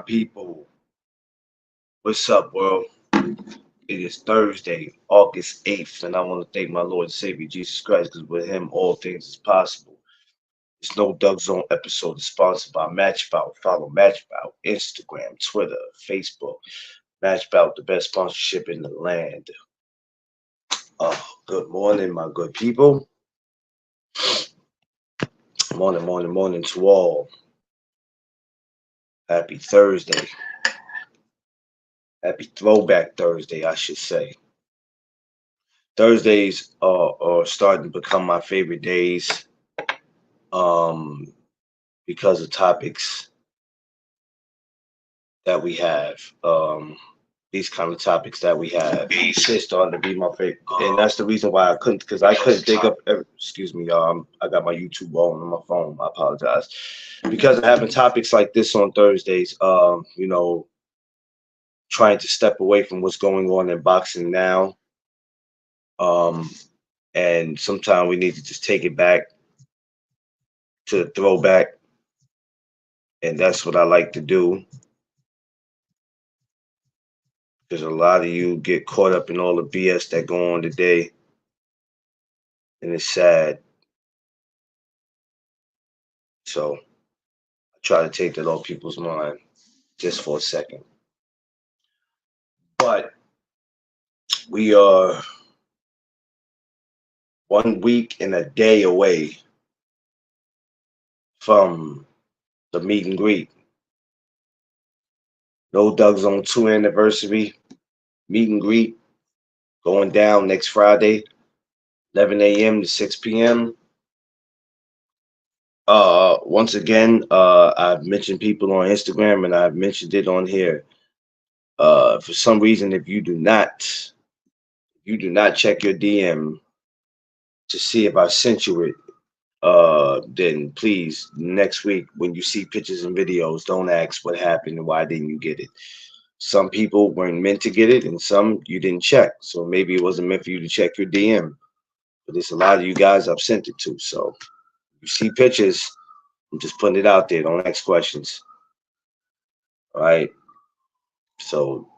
people. What's up, world? It is Thursday, August 8th, and I want to thank my Lord and Savior Jesus Christ because with him all things is possible. This No Doug Zone episode is sponsored by Matchbout. Follow Matchbout, Instagram, Twitter, Facebook. Matchbout, the best sponsorship in the land. Good morning, my good people. Morning to all. Happy Thursday. Happy Throwback Thursday, I should say. Thursdays are starting to become my favorite days um, because of topics that we have. These kind of topics that we have. It's starting to be my favorite, and that's the reason why because I couldn't think of. Excuse me, y'all. I got my YouTube on my phone. I apologize because of having topics like this on Thursdays. Trying to step away from what's going on in boxing now. Um, and sometimes we need to just take it back to the throwback, and that's what I like to do. Because a lot of you get caught up in all the BS that go on today, and it's sad. So I try to take that off people's mind just for a second. But we are 1 week and a day away from the meet and greet. No Doug Zone 2 anniversary meet and greet going down next Friday, 11 a.m. to 6 p.m. Once again, I've mentioned people on Instagram and I've mentioned it on here. For some reason, if you do not check your DM to see if I sent you it, then please next week when you see pictures and videos, don't ask what happened and why didn't you get it. Some people weren't meant to get it, and some you didn't check. So maybe it wasn't meant for you to check your DM. But there's a lot of you guys I've sent it to. So you see pictures, I'm just putting it out there. Don't ask questions. All right. So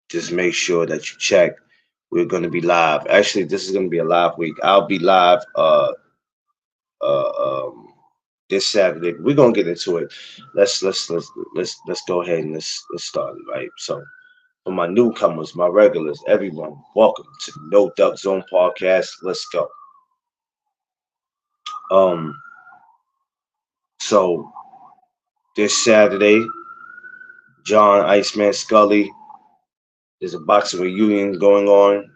just make sure that you check. We're going to be live. Actually, this is going to be a live week. I'll be live uh, um, this Saturday. We're gonna get into it. Let's go ahead and let's start it, right? So for my newcomers, my regulars, everyone, welcome to the No Duck Zone podcast. Let's go. Um, so this Saturday, John Iceman Scully, there's a boxing reunion going on.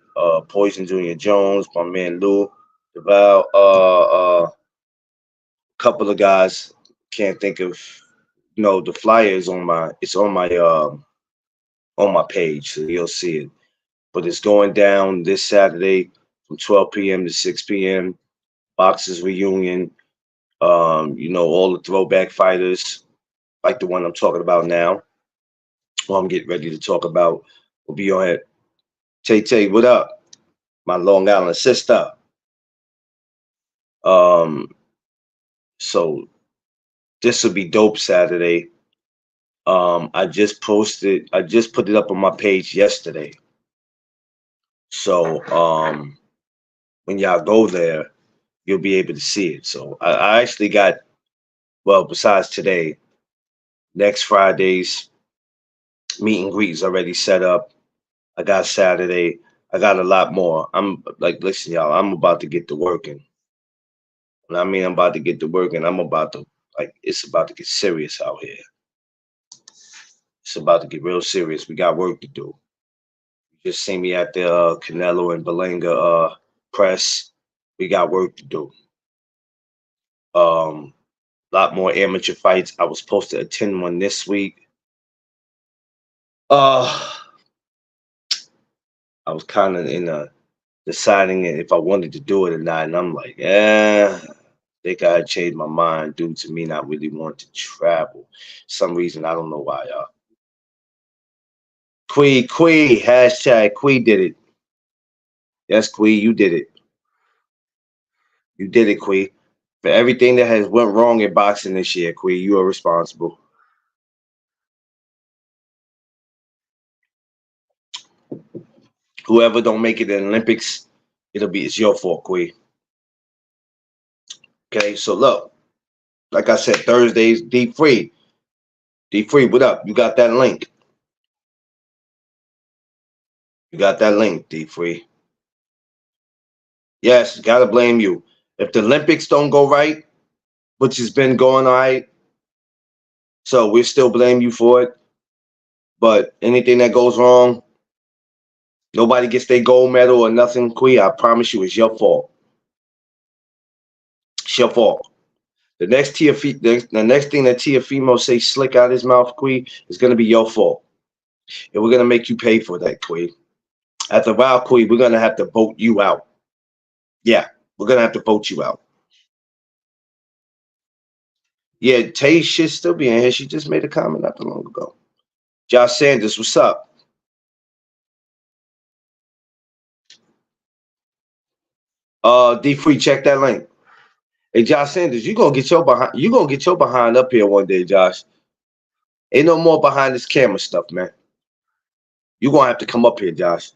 Poison Junior Jones, my man Lou Deval, couple of guys. Can't think of the flyer is on my page, so you'll see it. But it's going down this Saturday from 12 p.m. to 6 p.m. Boxers reunion. All the throwback fighters, like the one I'm talking about now, or I'm getting ready to talk about, will be on it. Tay Tay, what up? My Long Island sister. Um, so this will be dope Saturday. I just put it up on my page yesterday. So when y'all go there, you'll be able to see it. So I actually got, well, besides today, next Friday's meet and greet is already set up. I got Saturday. I got a lot more. I'm like, listen, y'all, I'm about to get to working. When I mean I'm about to get to working, it's about to get serious out here. It's about to get real serious. We got work to do. You just see me at the Canelo and Belenga press. We got work to do. A lot more amateur fights. I was supposed to attend one this week. Uh, I was kind of in a deciding if I wanted to do it or not, and I'm like, I think I changed my mind due to me not really wanting to travel. Some reason I don't know why, y'all. Quee, hashtag Quee did it. Yes, Quee, you did it. You did it, Quee. For everything that has went wrong in boxing this year, Quee, you are responsible. Whoever don't make it in the Olympics, it's your fault, Queen. Okay, so look, like I said, Thursdays, D Free. D Free, what up? You got that link. You got that link, D Free. Yes, gotta blame you. If the Olympics don't go right, which has been going all right, so we still blame you for it. But anything that goes wrong, nobody gets their gold medal or nothing, Queen. I promise you, it's your fault. It's your fault. The next thing that Tiafimo say slick out his mouth, Queen, is gonna be your fault, and we're gonna make you pay for that, Queen. At the Wild Queen, we're gonna have to vote you out. Yeah, we're gonna have to vote you out. Yeah, Tay should still be in here. She just made a comment not too long ago. Josh Sanders, what's up? D Free, check that link. Hey, Josh Sanders, you gonna get your behind up here one day, Josh. Ain't no more behind this camera stuff, man. You gonna have to come up here, Josh.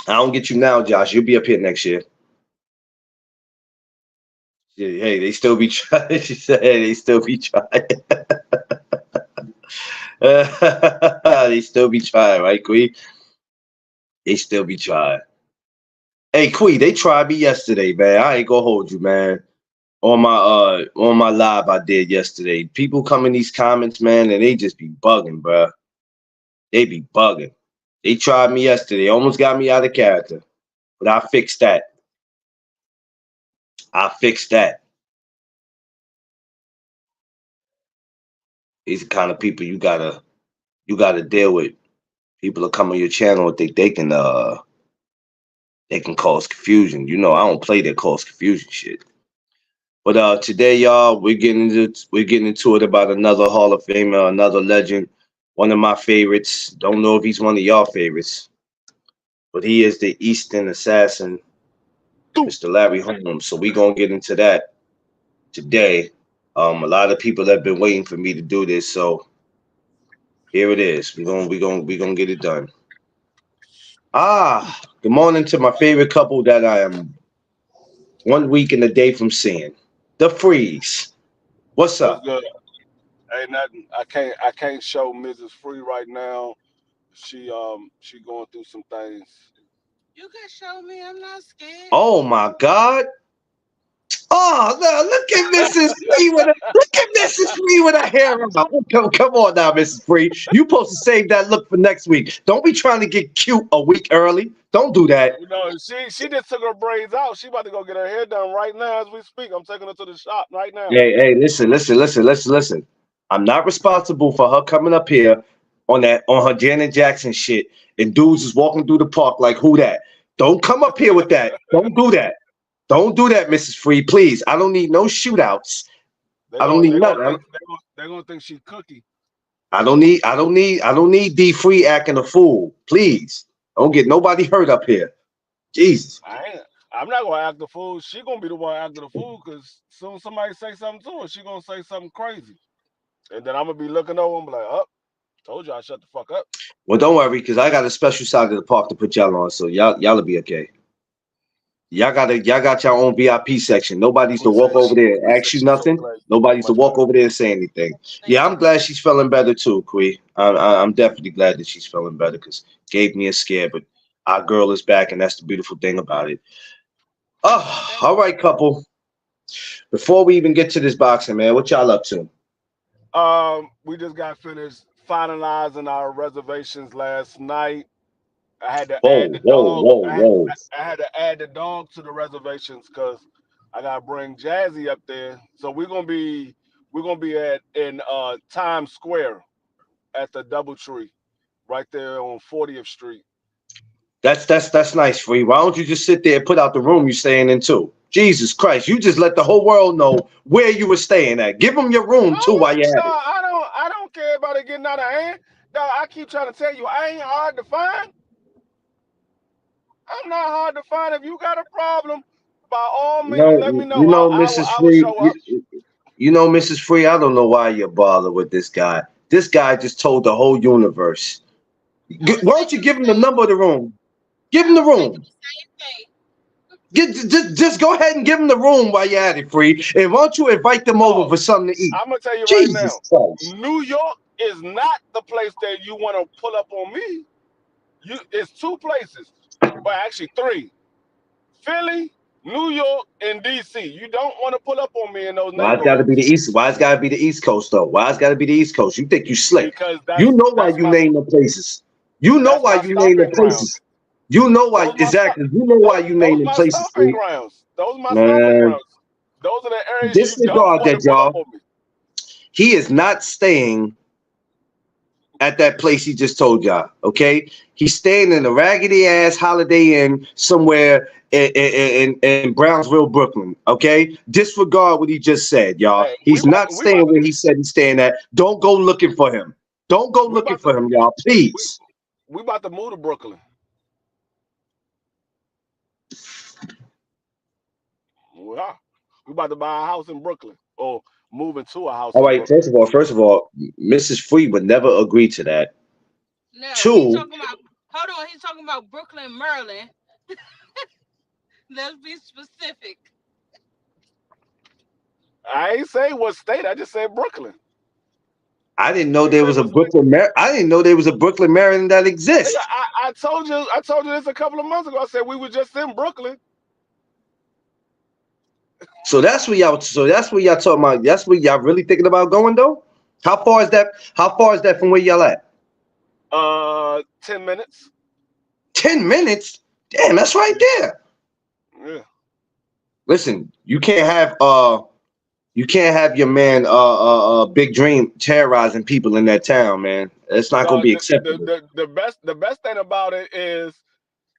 I don't get you now, Josh. You'll be up here next year. Yeah, hey, they still be trying. She said, hey, they still be trying. They still be trying, right, Queen? They still be trying. Hey, Queen, they tried me yesterday, man. I ain't gonna hold you, man. On my live I did yesterday. People come in these comments, man, and they just be bugging, bro. They be bugging. They tried me yesterday, almost got me out of character, but I fixed that. I fixed that. These are the kind of people you gotta deal with. People that come on your channel and think they can cause confusion. You know, I don't play that cause confusion shit. But today, y'all, we're getting into it about another Hall of Famer, another legend, one of my favorites. Don't know if he's one of y'all favorites, but he is the Eastern Assassin, Mr. Larry Holmes. So we're gonna get into that today. A lot of people have been waiting for me to do this, so here it is. We're gonna get it done. Good morning to my favorite couple that I am 1 week and a day from seeing. The Freeze. What's What's up? good? Ain't nothing. I can't show Mrs. Free right now. She going through some things. You can show me. I'm not scared. Oh my God. Oh, no, look at Mrs. Free with a hair on. Come on now, Mrs. Free. You supposed to save that look for next week. Don't be trying to get cute a week early. Don't do that. You know, she just took her braids out. She about to go get her hair done right now as we speak. I'm taking her to the shop right now. Hey, listen. I'm not responsible for her coming up here on her Janet Jackson shit and dudes is walking through the park like who that? Don't come up here with that. Don't do that. Don't do that, Mrs. Free. Please. I don't need no shootouts. I don't need nothing. They're gonna think she cookie. I don't need D Free acting a fool. Please. Don't get nobody hurt up here. Jesus. I'm not gonna act the fool. She gonna be the one acting the fool because soon somebody say something to her, she gonna say something crazy, and then I'm gonna be looking over and be like, "Up, told you I shut the fuck up." Well, don't worry, because I got a special side of the park to put y'all on, so y'all'll be okay. Y'all got your own VIP section. Nobody's to walk over there and ask you She's so nothing. glad. Nobody's to Much walk better. over there and say anything. Yeah, I'm glad she's feeling better too, Quee. I'm definitely glad that she's feeling better because gave me a scare, but our girl is back, and that's the beautiful thing about it. Oh, all right, couple. Before we even get to this boxing, man, what y'all up to? We just got finished finalizing our reservations last night. I had to add Whoa, the whoa, dog. whoa, whoa. I had to add the dog to the reservations because I gotta bring Jazzy up there. So we're gonna be at in Times Square at the DoubleTree right there on 40th Street. That's nice, Free. Why don't you just sit there and put out the room you're staying in too? Jesus Christ, you just let the whole world know where you were staying at. Give them your room too while you're at it. I don't care about it getting out of hand. Dog, I keep trying to tell you, I ain't hard to find. I'm not hard to find. If you got a problem, by all means, let me know. Mrs. I will Free, show up. you know, Mrs. Free, I don't know why you're bothered with this guy. This guy just told the whole universe. I was Why don't you thinking give the him the same. number of the room? Give him I the was thinking room. the same thing. Just go ahead and give him the room while you're at it, free. And why don't you invite them over Dog, for something to eat? I'm gonna tell you right Jesus now, Christ. New York is not the place that you want to pull up on me. It's two places, well, actually three: Philly, New York, and DC. You don't want to pull up on me in those Why it's got to be the neighborhoods East? Why it's got to be the East Coast though? Why it's got to be the East Coast? You think you slick? because You that's know why that's you my name the places. You know that's why my you name the stomping places. grounds. You know why Those my sto- exactly. You know why you name those the my places, stomping free. grounds. Those my stomping Man, grounds. Those are the areas you don't disregard want to that, pull up y'all. on me. He is not staying at that place he just told y'all. Okay, he's staying in a raggedy ass Holiday Inn somewhere in Brownsville, Brooklyn. Okay, disregard what he just said, y'all. Hey, He's not staying where he said he's staying at. Don't go looking for him. Don't go we looking about to for him, y'all. we, Please. we about to move to Brooklyn. We are. We about to buy a house in Brooklyn or move into a house All in right. Brooklyn. First of all, Mrs. Free would never agree to that. No, he's Two, talking about. Hold on, he's talking about Brooklyn, Maryland. Let's be specific. I ain't say what state. I just said Brooklyn. I didn't know You there said was a was I didn't know there was a Brooklyn, Maryland that nigga. exists. I told you this a couple of months ago. I said we were just in Brooklyn. So that's where y'all. So that's where y'all talking about. That's where y'all really thinking about going though. How far is that? How far is that from where y'all at? 10 minutes. 10 minutes. Damn, that's right Yeah, there. yeah. Listen, you can't have your man Big Dream terrorizing people in that town, man. It's not gonna The, be the the acceptable. the the best thing about it is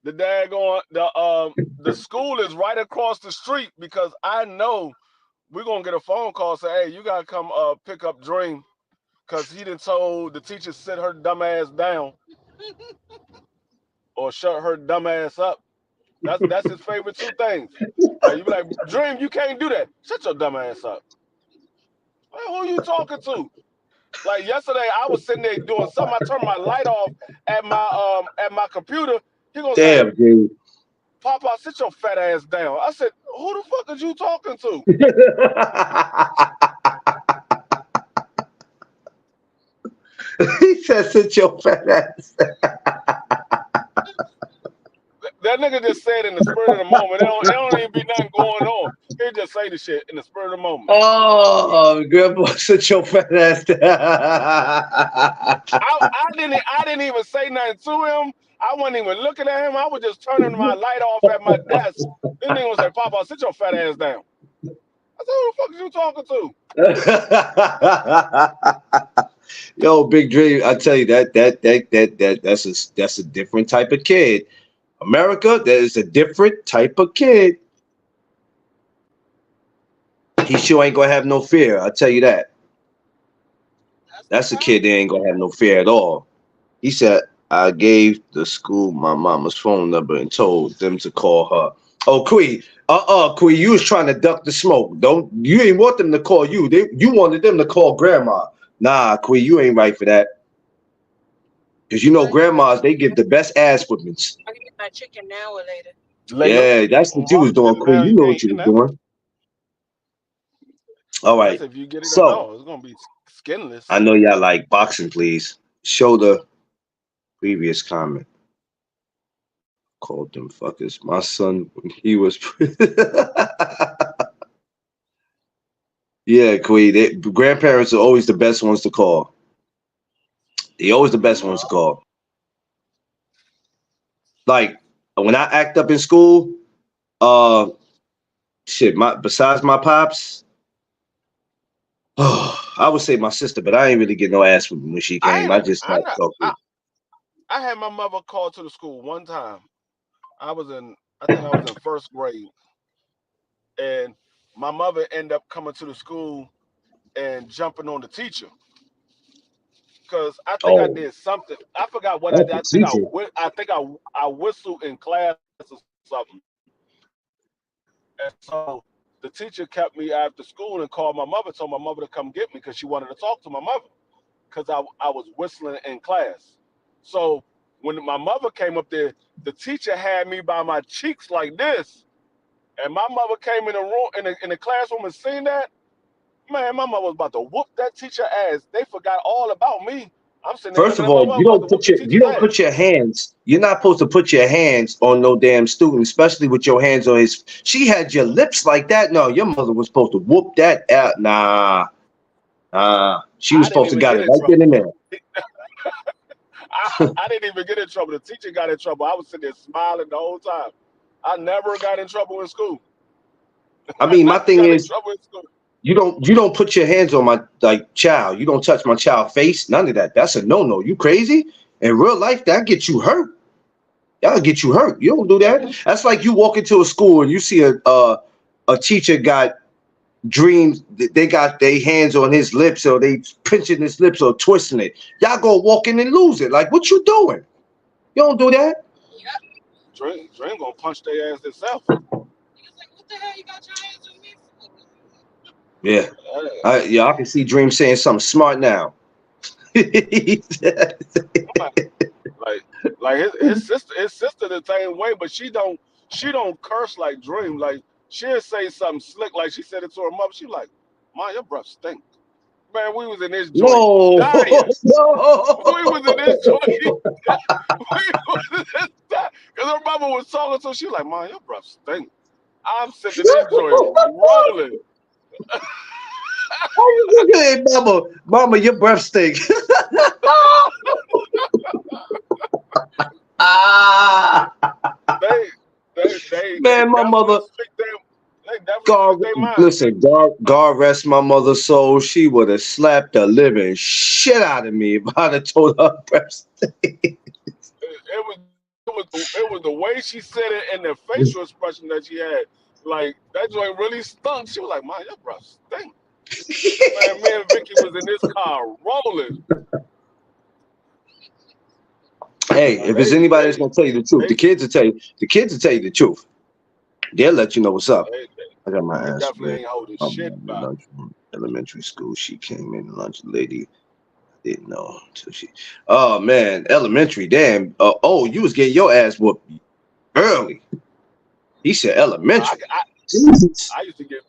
the daggone the school is right across the street because I know we're gonna get a phone call say, hey, you gotta come pick up Dream because he done told the teacher sit her dumb ass down or shut her dumb ass up. That's his favorite two things. Like you be like, Dream, you can't do that. Shut your dumb ass up. Like, who you talking to? Like yesterday, I was sitting there doing something. I turned my light off at my computer. He gonna say, Damn, dude. Papa, sit your fat ass down. I said, who the fuck is you talking to? He said, "Sit your fat ass." That nigga just said in the spirit of the moment. It don't even be nothing going on. He just say the shit in the spirit of the moment. Oh, grandpa, sit your fat ass down. I didn't even say nothing to him. I wasn't even looking at him. I was just turning my light off at my desk. This nigga gonna say, Papa, sit your fat ass down. I said, who the fuck is you talking to? Yo, Big Dream, I tell you that's a different type of kid. America, that is a different type of kid. He sure ain't gonna have no fear. I tell you that. That's the That's a kid problem. that ain't gonna have no fear at all. He said, I gave the school my mama's phone number and told them to call her. Oh, Quee, Quee, you was trying to duck the smoke. Don't you ain't want them to call you. You wanted them to call grandma. Nah, Quee, you ain't right for that. Because you know I can get my grandmas, they chicken. give the best ass whippings. I can get my chicken now or later. Later. Yeah, that's what you Why was would you doing, get it Quee. now? You You know can't what eat you it was now. doing. All That's right. if you get it at So all. It's gonna be I skinless. know y'all like boxing, please. Show the previous comment. Called them fuckers. My son, when he was yeah, Queen. Grandparents are always the best ones to call. They always the best ones to call. Like when I act up in school, uh, shit. My besides my pops, I would say my sister, but I ain't really get no ass when she I came. ain't. I just I talked not. talking. I had my mother call to the school one time. I was in. I think I was in first grade, and my mother ended up coming to the school and jumping on the teacher because I think I Oh, did something. I forgot what I that's did. the teacher. I whistled in class or something, and so the teacher kept me after school and called my mother, told my mother to come get me because she wanted to talk to my mother. because I was whistling in class. So when my mother came up there, the teacher had me by my cheeks like this, and my mother came in the room in the classroom and seen that. Man, my mother was about to whoop that teacher ass. They forgot all about me. I'm sitting there First looking of at my all, mother about to whoop the you teacher's don't ass. put your hands. You're not supposed to put your hands on no damn student, especially with your hands on his. She had your lips like that. No, your mother was supposed to whoop that out. Nah, she was I didn't supposed to even got get it in right then trouble. and there. I didn't even get in trouble. The teacher got in trouble. I was sitting there smiling the whole time. I never got in trouble in school. I I mean, my never thing got in is, trouble in school. you don't put your hands on my like child. You don't touch my child face. None of that. That's a no no. You crazy? In real life, that get you hurt. That'll get you hurt. You don't do that. That's like you walk into a school and you see a teacher got dreams. They got their hands on his lips or they pinching his lips or twisting it. Y'all gonna walk in and lose it. Like what you doing? You don't do that. Yep. Dream gonna punch their ass itself. He was like, what the hell you got your hands on me for? Yeah. Uh, I can see Dream saying something smart now. like like like his sister the same way, but she don't curse like Dream. Like she'll say something slick, like she said it to her mother. She like, "Man, your breath stink." Man, we was in this joint No, dying. We was in this no. joint. We was in this because her mother was talking, so she like, "Man, your breath stink." I'm sitting in this joint rolling. How you looking at mama? Mama, your breath stink. Ah, They they man, my definitely mother. speak them. They definitely God, speak their mind. listen, God rest my mother's soul. She would have slapped the living shit out of me if I'd have told her breath stink. It was the way she said it and the facial expression that she had. Like that joint really stunk. She was like, "Man, your breath stink." Man, me and Vicky was in this car rolling. Hey, Like if it's anybody that's they gonna tell you the truth, they the kids will tell you the truth. They'll let you know what's up. they, I got my they ass definitely raped. ain't holding My shit mom in back. lunch from elementary school. She came in lunch lady. Didn't know until she. Oh man, elementary. Damn. Oh, you was getting your ass whooped early. He said I, elementary. I Jesus. I used to get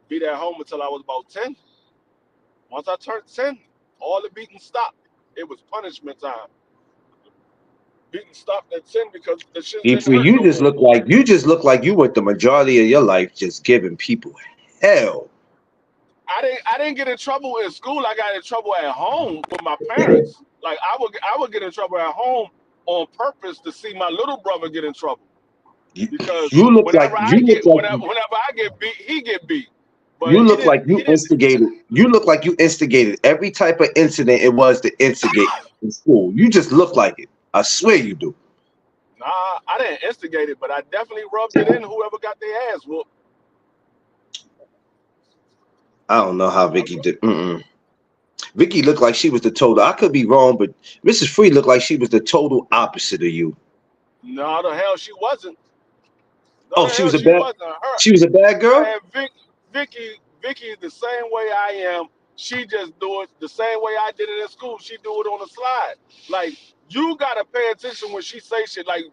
beat at home until I was about 10. Once I turned 10, all the beating stopped. It was punishment time. Beating stopped at 10 because the shit If didn't hurt you no just more. look like you went the majority of your life just giving people hell. I didn't get in trouble in school. I got in trouble at home with my parents. Like I would get in trouble at home on purpose to see my little brother get in trouble. You, Because you look like whenever I get whenever I get beat, he get beat. But you he look like didn't he you didn't instigated. You look like you instigated every type of incident it was to instigate in school. You just look like it. I swear you do. nah, I didn't instigate it, but I definitely rubbed it in whoever got their ass whooped. I don't know how I, Vicky did. Vicky looked like she was the total. I could be wrong, but Mrs. Free looked like she was the total opposite of you. no, the hell she wasn't. No, Oh, the hell she wasn't. she was a bad girl? Man, Vicky is the same way I am. She just do it the same way I did it in school. She do it on the slide. Like you gotta pay attention when she say shit. Like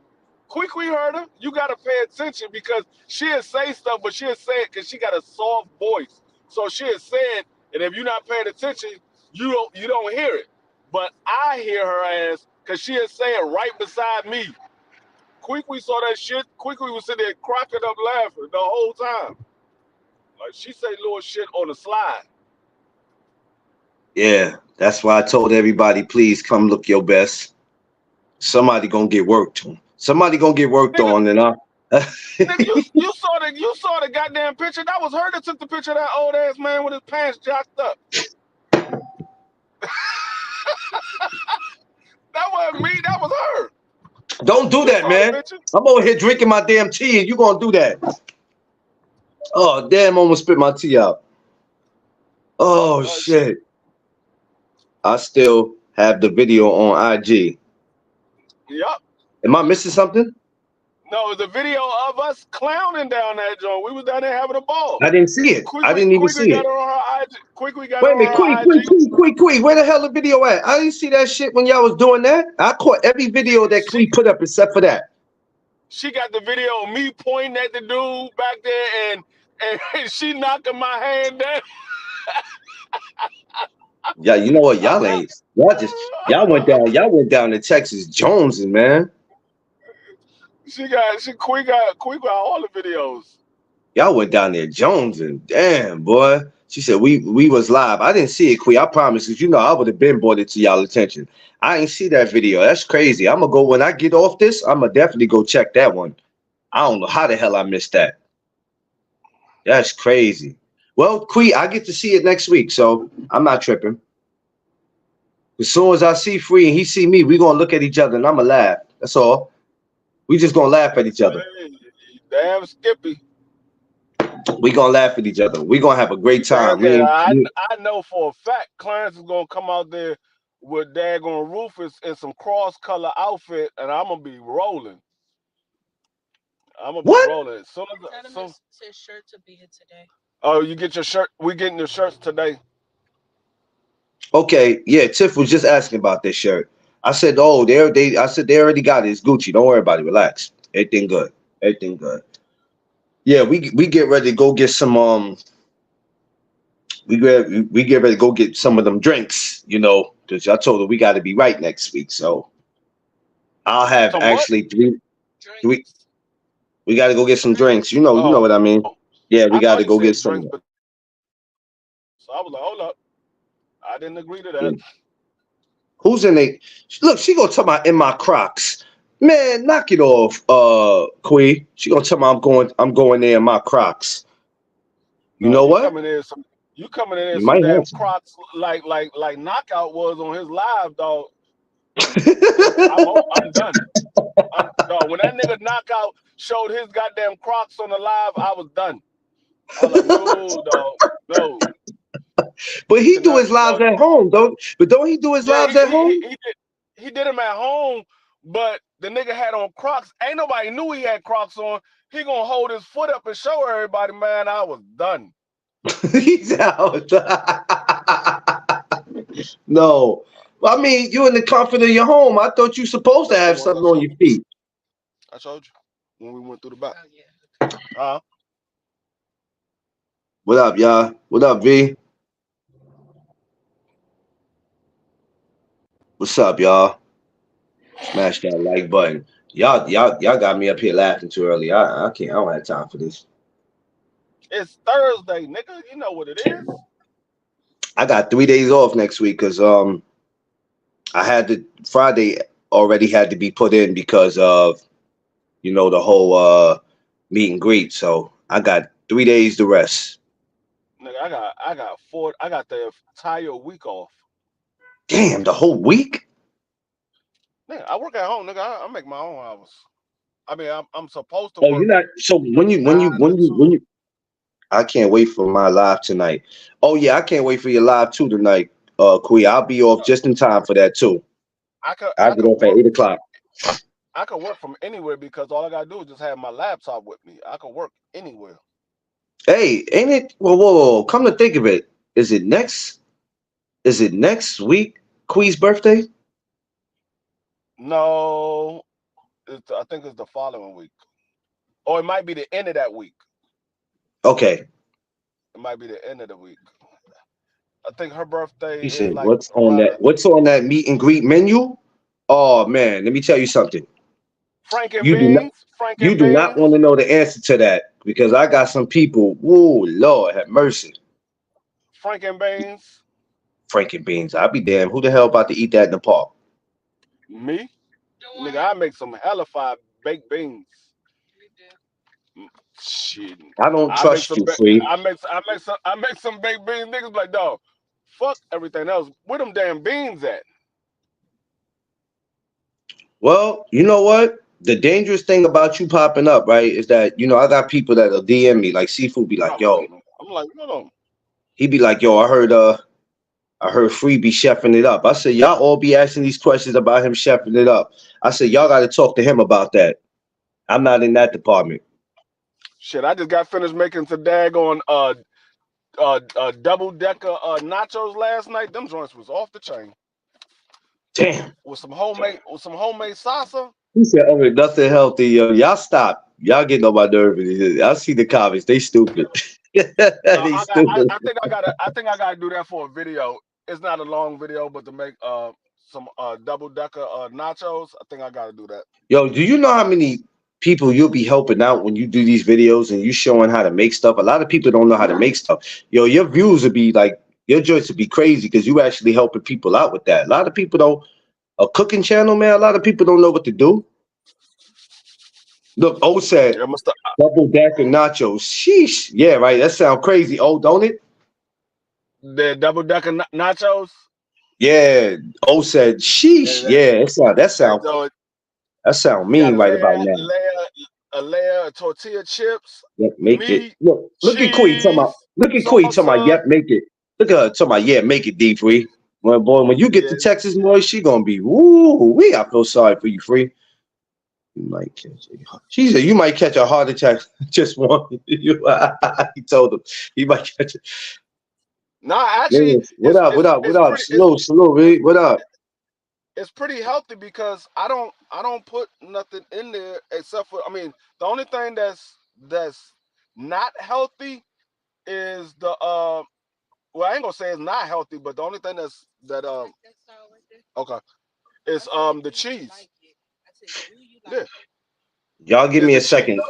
quickly heard her. You gotta pay attention because she'll say stuff, but she'll say it because she got a soft voice. So she'll say it, and if you're not paying attention, you don't hear it. But I hear her ass because she'll say it right beside me. Quickly saw that shit. Quickly was sitting there cracking up laughing the whole time. Like she say little shit on the slide. Yeah, that's why I told everybody, please come look your best. Somebody gonna get worked on. Somebody gonna get worked Nigga, on, and I. nigga, you saw the goddamn picture. That was her that took the picture of that old ass man with his pants jacked up. That wasn't me. That was her. Don't do You that, saw the man. picture? I'm over here drinking my damn tea, and you gonna do that? Oh damn! Almost spit my tea out. Oh She. shit! I still have the video on IG. Yup. Am I missing something? No, the video of us clowning down that joint. We was down there having a ball. I didn't see it. I didn't even Quickly see got it. it on her IG. Quickly got it Wait a minute, on quick, her quick, IG. quick, quick, quick. Where the hell the video at? I didn't see that shit when y'all was doing that. I caught every video that She Queen put up except for that. she got the video of me pointing at the dude back there, and she knocking my hand down. Yeah, you know what? Y'all went down to Texas Joneses, man. Quick got all the videos. Y'all went down there Jonesing. Damn, boy. She said we was live. I didn't see it, Queen. I promise, because you know I would have been brought it to y'all attention. I ain't see that video. That's crazy. I'm gonna go when I get off this. I'm gonna definitely go check that one. I don't know how the hell I missed that. That's crazy. Well, Queen, I get to see it next week, so I'm not tripping. As soon as I see Free and he see me, we gonna look at each other and I'm gonna laugh. That's all. We just gonna laugh at each other. Hey, damn Skippy. We gonna laugh at each other. We gonna have a great time. And I know for a fact Clarence is gonna come out there with daggone Rufus in some cross color outfit, and I'm gonna be rolling. I'm gonna be What? rolling. Tell him his shirt to be here today. Oh, you get your shirt. We getting the shirts today. Okay, yeah. Tiff was just asking about this shirt. I said, oh, I said they already got it. It's Gucci. Don't worry about it. Relax. Everything good. Everything good. Yeah, we get ready to go get some we get ready to go get some of them drinks, because I told her we got to be right next week. So I'll have Some what? actually three. Drinks. We got to go get some drinks. You know Oh, what I mean. Yeah, we I got thought to he go get said some. drinks, but so I was like, hold up. I didn't agree to Yeah. that. Who's in it? Look, she gonna tell me in my Crocs. Man, knock it off, Quee. She gonna tell me I'm going there in my Crocs. You No, know what? you coming in there You some might damn have to. Crocs like Knockout was on his live, dog. I'm done. Dog, when that nigga Knockout showed his goddamn Crocs on the live, I was done. I was like, no, dog, no. But he do Cannot, his lives dog. at home, don't? But don't he do his Yeah, lives at home? he did him at home, but the nigga had on Crocs. Ain't nobody knew he had Crocs on. He gonna hold his foot up and show everybody, man. I was done. He's out. No. I mean, you in the comfort of your home. I thought you supposed to Them the have ones something on your feet. I showed you when we went through the back. Oh yeah. Uh What up, y'all? What up, V? What's up, y'all? Smash that like button. Y'all got me up here laughing too early. I can't. I don't have time for this. It's Thursday, nigga. You know what it is. I got 3 days off next week because I had to Friday already had to be put in because of the whole meet and greet. So I got 3 days to rest. Nigga, I got the entire week off. Damn, the whole week? Nigga, I work at home, nigga. I make my own hours. I mean, I'm supposed to Oh, you're work not. So nine to two. I can't wait for my live tonight. Oh yeah, I can't wait for your live too tonight, Quee. I'll be off just in time for that too. I I get could off at work 8 o'clock. I could work from anywhere because all I gotta do is just have my laptop with me. I could work anywhere. Hey, ain't it? Whoa, whoa, whoa! Come to think of it, is it next? Is it next week? Quee's birthday? No, I think it's the following week, or it might be the end of that week. Okay. It might be the end of the week. I think her birthday He is said, like "What's on around that? the What's on that meet and greet menu?" Oh man, let me tell you something. Frank and You do not. Beans. Frank You and do not Beans. want to know the answer to that because I got some people. Whoa, Lord have mercy. Frank and Beans. Frankie beans. I'll be damned. Who the hell about to eat that in the park? Me, Don't nigga. worry. I make some hellified baked beans. We do. Shit. I don't I make trust some. you, Free. I make some baked beans. Niggas be like, dog. Fuck everything else. Where them damn beans at? Well, you know what? The dangerous thing about you popping up, right, is that I got people that'll DM me like Seafood be like, No, "Yo," no, no. I'm like, no. he be like, "Yo, I heard Free be chefing it up." I said, "Y'all all be asking these questions about him chefing it up." I said, "Y'all got to talk to him about that." I'm not in that department. Shit, I just got finished making some daggone double decker nachos last night. Them joints was off the chain Damn. with some homemade salsa. He said, "Oh, nothing healthy, yo. Y'all stop. Y'all getting on my nerves. I see the comments. They stupid. No, They stupid. I think I gotta do that for a video. It's not a long video, but to make some double decker nachos, I think I gotta do that. Yo, do you know how many people you'll be helping out when you do these videos and you showing how to make stuff? A lot of people don't know how to make stuff. Yo, your views would be like your joints would be crazy because you actually helping people out with that. A lot of people don't. A cooking channel, man. A lot of people don't know what to do. Look, O said Yeah, Mr. double decker nachos. Sheesh. Yeah, right. That sound crazy. Oh, don't it? The double decker nachos. Yeah. O said, Yeah, sheesh. Yeah, that, so that sound you got mean to right about now. a layer of tortilla chips, Yep, make it. meat, Look at Queen talking about. cheese, Look at Queen talking about. salsa. Yep, make it. Look at her talking about. Yeah, make it, D3. Well, boy, when you get Yeah, to Texas, boy, she gonna be. Woo, we. I feel sorry for you, free. You might catch. She said you might catch a heart attack. Just one. He told him he might catch it. nah, actually, Yes. What up? What up? What it's up? pretty it's Salute, salute, Reed. What up? it's pretty healthy because I don't put nothing in there except for, I mean, the only thing that's not healthy is the well, I ain't gonna say it's not healthy, but the only thing okay, is the cheese. Yeah, Y'all give is me the a cheese. second.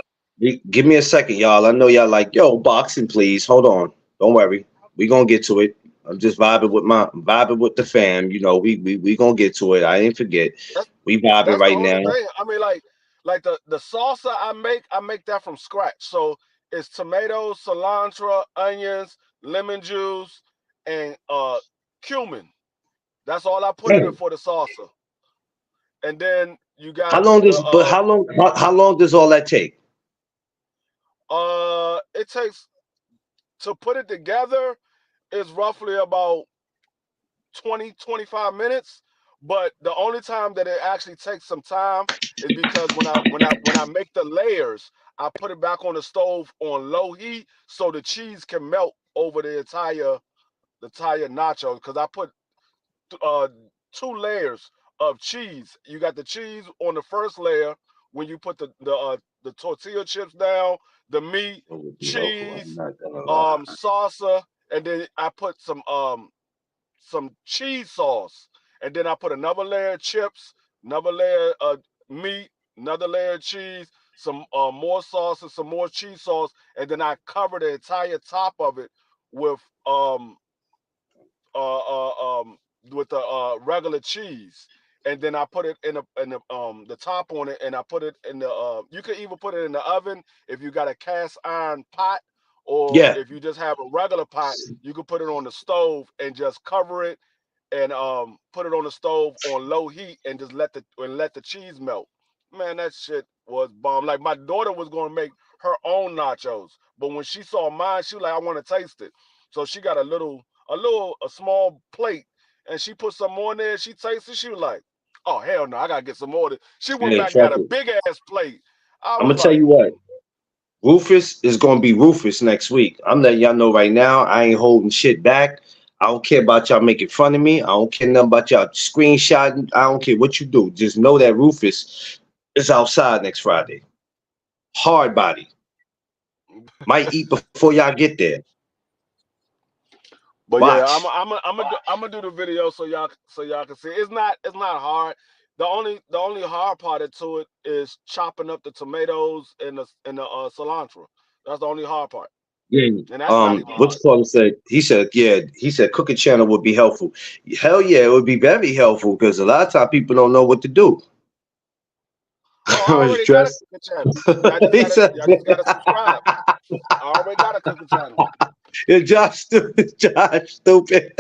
Give me a second, y'all. I know y'all like, yo, boxing, please. Hold on. Don't worry. We gonna get to it. I'm just vibing with the fam. You know, we gonna get to it. I didn't forget. That's We vibing that's the right only now. thing. I mean, like the salsa I make that from scratch. So it's tomatoes, cilantro, onions, lemon juice, and cumin. That's all I put in it Damn. for the salsa. And then you How got long the does but how long does all that take? it takes to put it together is roughly about 20 to 25 minutes. But the only time that it actually takes some time is because when I make the layers, I put it back on the stove on low heat so the cheese can melt over the entire nacho. Because I put uh, two layers of cheese. You got the cheese on the first layer when you put the tortilla chips down, the meat, It would be helpful. I'm cheese, not gonna lie. salsa, and then I put some cheese sauce, and then I put another layer of chips, another layer of meat, another layer of cheese, some more sauce and some more cheese sauce, and then I cover the entire top of it with uh, uh, um, with the regular cheese, and then I put it in the top on it, and I put it in the. You could even put it in the oven if you got a cast iron pot, or Yeah. if you just have a regular pot, you could put it on the stove and just cover it and put it on the stove on low heat and just let the cheese melt. Man, that shit was bomb. Like my daughter was gonna make her own nachos, but when she saw mine, she was like, I want to taste it. So she got a small plate, and she put some more in there. She tasted. She was like, oh hell no, I gotta get some more. She went Yeah, back and got fuck a it. big ass plate. I I'm was gonna tell like, you what. Rufus is gonna be Rufus next week. I'm letting y'all know right now. I ain't holding shit back. I don't care about y'all making fun of me. I don't care nothing about y'all screenshotting. I don't care what you do. Just know that Rufus is outside next Friday. Hard body. Might eat before y'all get there. but yeah, Watch. I'm gonna do the video so y'all can see. It's not hard. The only hard part to it is chopping up the tomatoes and the cilantro. That's the only hard part, Yeah. and that's not even hard. What's called said? He said cooking channel would be helpful. Hell yeah, it would be very helpful because a lot of time people don't know what to do. Oh, I I'm already got a stressed. cooking channel. He said, Y'all just gotta subscribe. I already got a cooking channel. yeah, Josh stupid. Josh stupid.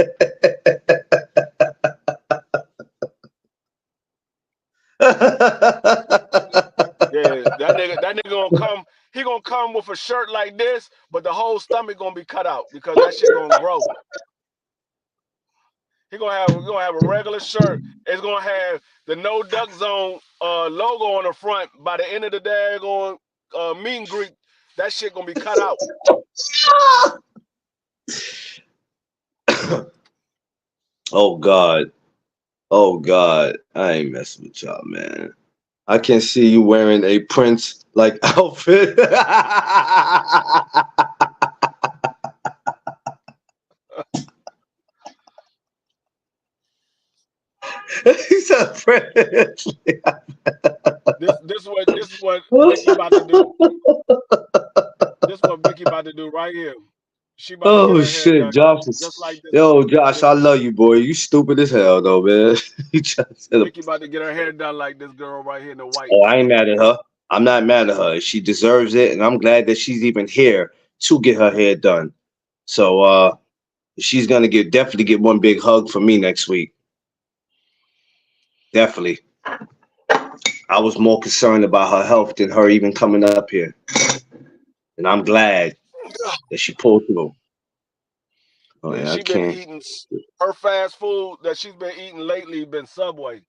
Yeah, that nigga gonna come. He gonna come with a shirt like this, but the whole stomach gonna be cut out because that shit gonna grow. He gonna have a regular shirt. It's gonna have the No Duck Zone logo on the front. By the end of the day, going meet and greet. That shit gonna be cut out. Oh God. Oh God. I ain't messing with y'all, man. I can see you wearing a Prince like outfit. He said Prince. This is what Vicky about to do. This is what Vicky about to do right here. She about to get Oh her hair shit, done Josh just like is this. yo, Josh, This I love you, boy. You stupid as hell though, man. You just said Vicky about to get her hair done like this girl right here in the white. oh, I ain't mad at her. I'm not mad at her. She deserves it, and I'm glad that she's even here to get her hair done. So she's gonna definitely get one big hug from me next week. Definitely. I was more concerned about her health than her even coming up here. And I'm glad that she pulled through. Oh Yeah, yeah, I she been can't. eating her fast food that she's been eating lately been Subway.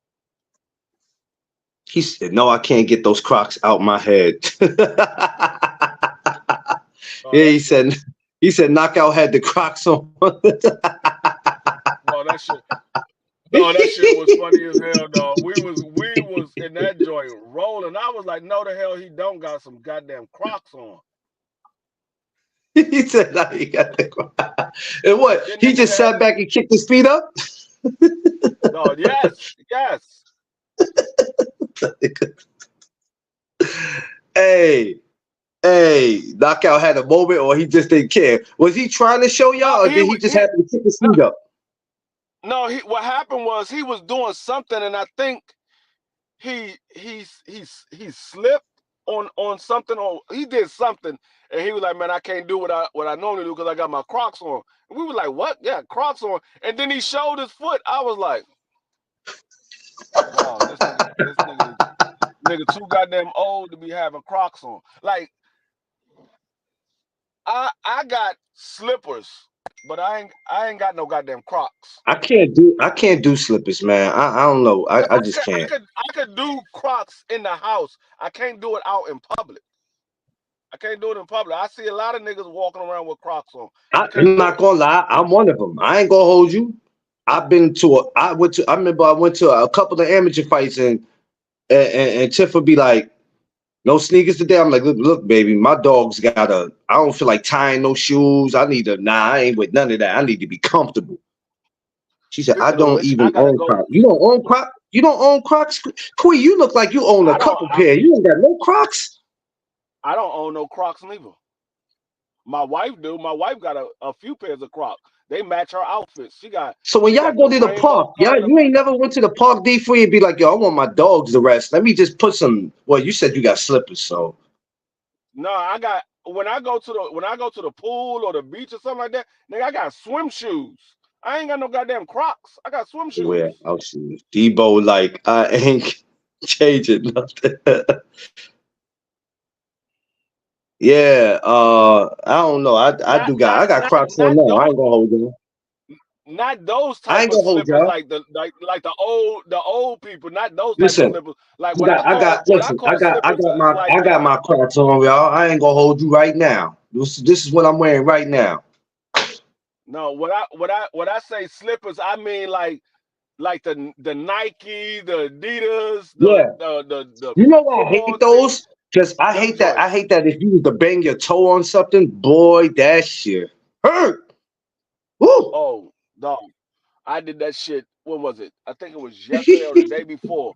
He said, no, I can't get those Crocs out my head. Oh, Yeah, that shit. he said knockout had the Crocs on. No, that shit. No, that shit was funny as hell, dog. We was in that joint rolling. I was like, no, the hell he don't got some goddamn Crocs on. He said nah, he got the Crocs. And what? That He nigga just had sat his back and kicked his feet up? no. Yes, yes. Hey, hey, knockout had a moment or he just didn't care. Was he trying to show No, y'all or did he just he happen to kick his no feet up? no. He what happened was he was doing something, and I think he slipped on something, or he did something, and he was like, man, I can't do what I normally do because I got my Crocs on. And we were like, what? Yeah, Crocs on. And then he showed his foot. I was like, dog, this nigga too goddamn old to be having Crocs on. Like I got slippers, but I ain't got no goddamn Crocs. I can't do slippers, man. I don't know. I just can't. I could do Crocs in the house. I can't do it out in public. I can't do it in public. I see a lot of niggas walking around with Crocs on. I I'm can't do not it. gonna lie, I'm one of them. I ain't gonna hold you. I remember I went to a couple of amateur fights and Tiff would be like, no sneakers today. I'm like, look, baby, my dog's I don't feel like tying no shoes. I ain't with none of that. I need to be comfortable. She said, I Speaking of don't which, I even gotta own go. Crocs. You don't own Crocs? You don't own Crocs? Queen, you look like you own a I don't. couple pair. You ain't got no Crocs? I don't own no Crocs neither. My wife do. My wife got a few pairs of Crocs. They match her outfits. So when She y'all got the go to the rainbow park, color. you ain't never went to the park D3 and be like, yo, I want my dogs to rest. Let me just put some. Well, you said you got slippers, so No, I got when I go to the pool or the beach or something like that. Nigga, I got swim shoes. I ain't got no goddamn Crocs. I got swim wear shoes. out shoes. Debo, like, I ain't changing nothing. Yeah, I don't know. Not I not got not Crocs on not now. I those ain't gonna hold you. not those I type ain't of gonna hold slippers y'all. like the old people. Not those type of Listen, slippers. Like what I listen, call slippers is like I got my Crocs on, y'all. I ain't gonna hold you right now. This is what I'm wearing right now. no what I say slippers. I mean like the Nike, the Adidas, Yeah. the You know why I football hate team. those? Because Them I joints. hate that if you was to bang your toe on something, boy, that shit hurt. Woo! Oh, dog. I did that shit. When was it? I think it was yesterday or the day before.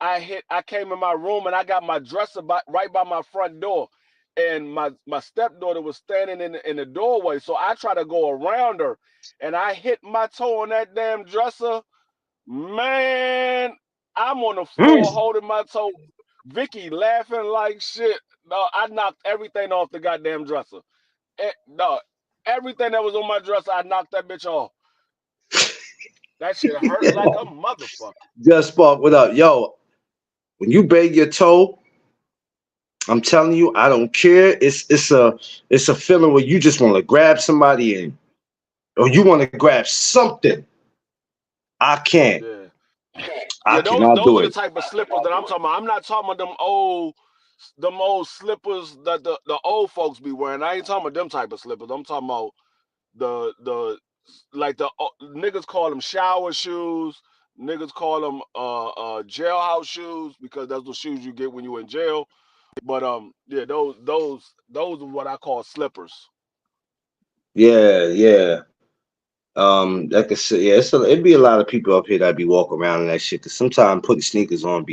I came in my room and I got my dresser right by my front door, and my stepdaughter was standing in the doorway. So I try to go around her, and I hit my toe on that damn dresser. Man, I'm on the floor Mm. holding my toe. Vicky laughing like shit. No, I knocked everything off the goddamn dresser. No, everything that was on my dresser, I knocked that bitch off. That shit hurt like a motherfucker. Just spark what up. Yo, when you bang your toe, I'm telling you, I don't care. It's a feeling where you just want to grab somebody in, or you want to grab something. I can't. Yeah. I Yeah, those cannot those do are the it. type of slippers that I'm talking about. I'm not talking about them old slippers that the old folks be wearing. I ain't talking about them type of slippers. I'm talking about the like niggas call them shower shoes. Niggas call them jailhouse shoes because that's the shoes you get when you in jail. But yeah, those are what I call slippers. Yeah, yeah. Like I said, yeah, it'd be a lot of people up here that be walking around in that shit. Cause sometimes putting sneakers on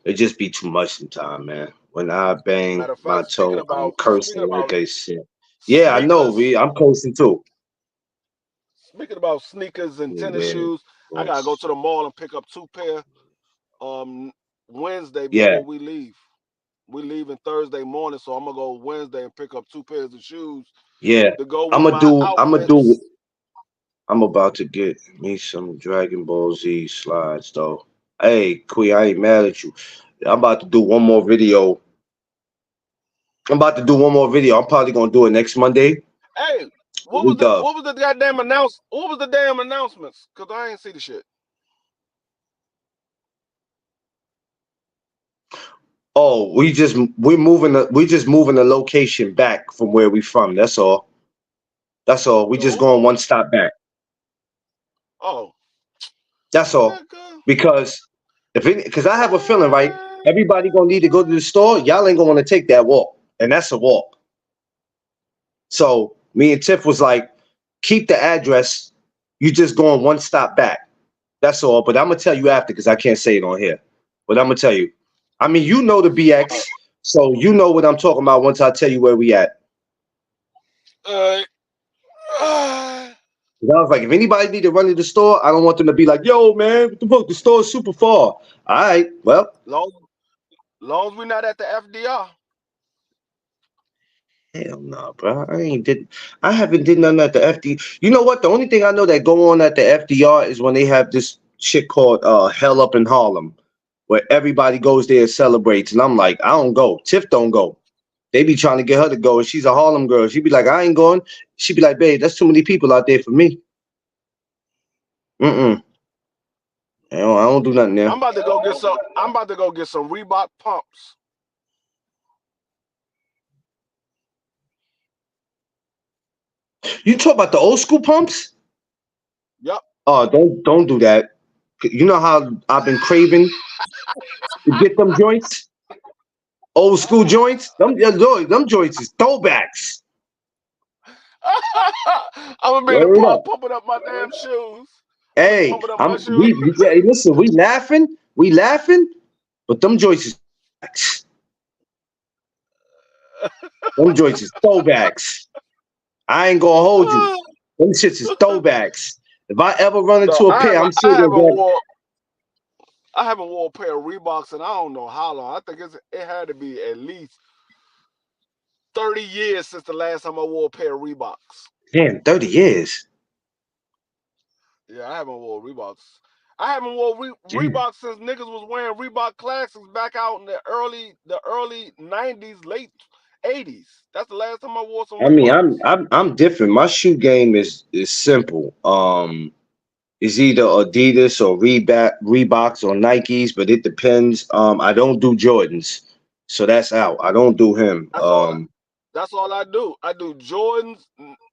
it just be too much sometimes, man. When I bang Matter of my fact, toe, I'm cursing like I said. Yeah, I know, sneakers, I'm cursing too. speaking about sneakers and tennis Yeah, shoes, I gotta go yes. to the mall and pick up two pair um Wednesday Yeah, before we leave. We leaving Thursday morning, so I'm gonna go Wednesday and pick up two pairs of shoes yeah. to go with I'ma my do. I'ma do. outfits. I'm about to get me some Dragon Ball Z slides though. Hey, Quee, I ain't mad at you. I'm about to do one more video. I'm about to do one more video. I'm probably gonna do it next Monday. Hey, The week of. what was the goddamn what was the damn announcements? Cause I ain't see the shit. Oh, we just moving the location back from where we from. That's all. That's all. We The just who? going one stop back. Oh, That's all. nigga. Because because I have a feeling, right? Everybody gonna need to go to the store. Y'all ain't gonna want to take that walk, and that's a walk. So me and Tiff was like, keep the address. You just going one stop back. That's all. But I'm gonna tell you after because I can't say it on here. But I'm gonna tell you. I mean, you know the Uh, BX, so you know what I'm talking about once I tell you where we at. uh, uh, 'Cause I was like, if anybody need to run to the store, I don't want them to be like, yo, man, what the fuck? The store's super far. All right, well, long, long as we not at the FDR. hell no, bro. I haven't did nothing at the FD. You know what? The only thing I know that go on at the FDR is when they have this shit called Hell Up in Harlem, where everybody goes there and celebrates. And I'm like, I don't go. Tiff don't go. They be trying to get her to go, and she's a Harlem girl. She be like, I ain't going. She be like, babe, that's too many people out there for me. Mm-mm. I don't do nothing there. I'm about to go get some. I'm about to go get some Reebok pumps. You talk about the old school pumps? Yep. Oh, don't do that. You know how I've been craving to get them joints, old school joints. Them joints is throwbacks. I'm gonna be in the Word park up. pumping up my damn shoes. I'm gonna be Hey, pumping up my I'm shoes. hey, listen, we laughing, but them joints is throwbacks. Them joints is throwbacks. I ain't gonna hold you. Them shits is throwbacks. If I ever run No, into a pair, I'm I sure gonna haven't grab. wore I haven't wore a pair of Reeboks in I don't know how long. I think it had to be at least 30 years since the last time I wore a pair of Reeboks. Damn, 30 years. Yeah, I haven't wore Reeboks. I haven't wore Damn. Reeboks since niggas was wearing Reebok classics back out in the early 90s, late 80s. That's the last time I wore some I mean, I'm Reeboks. I'm I'm different. My shoe game is simple. It's either Adidas or Reeboks or Nikes, but it depends. I don't do Jordans, so that's out. I don't do him. That's all that's all I do. I do Jordans,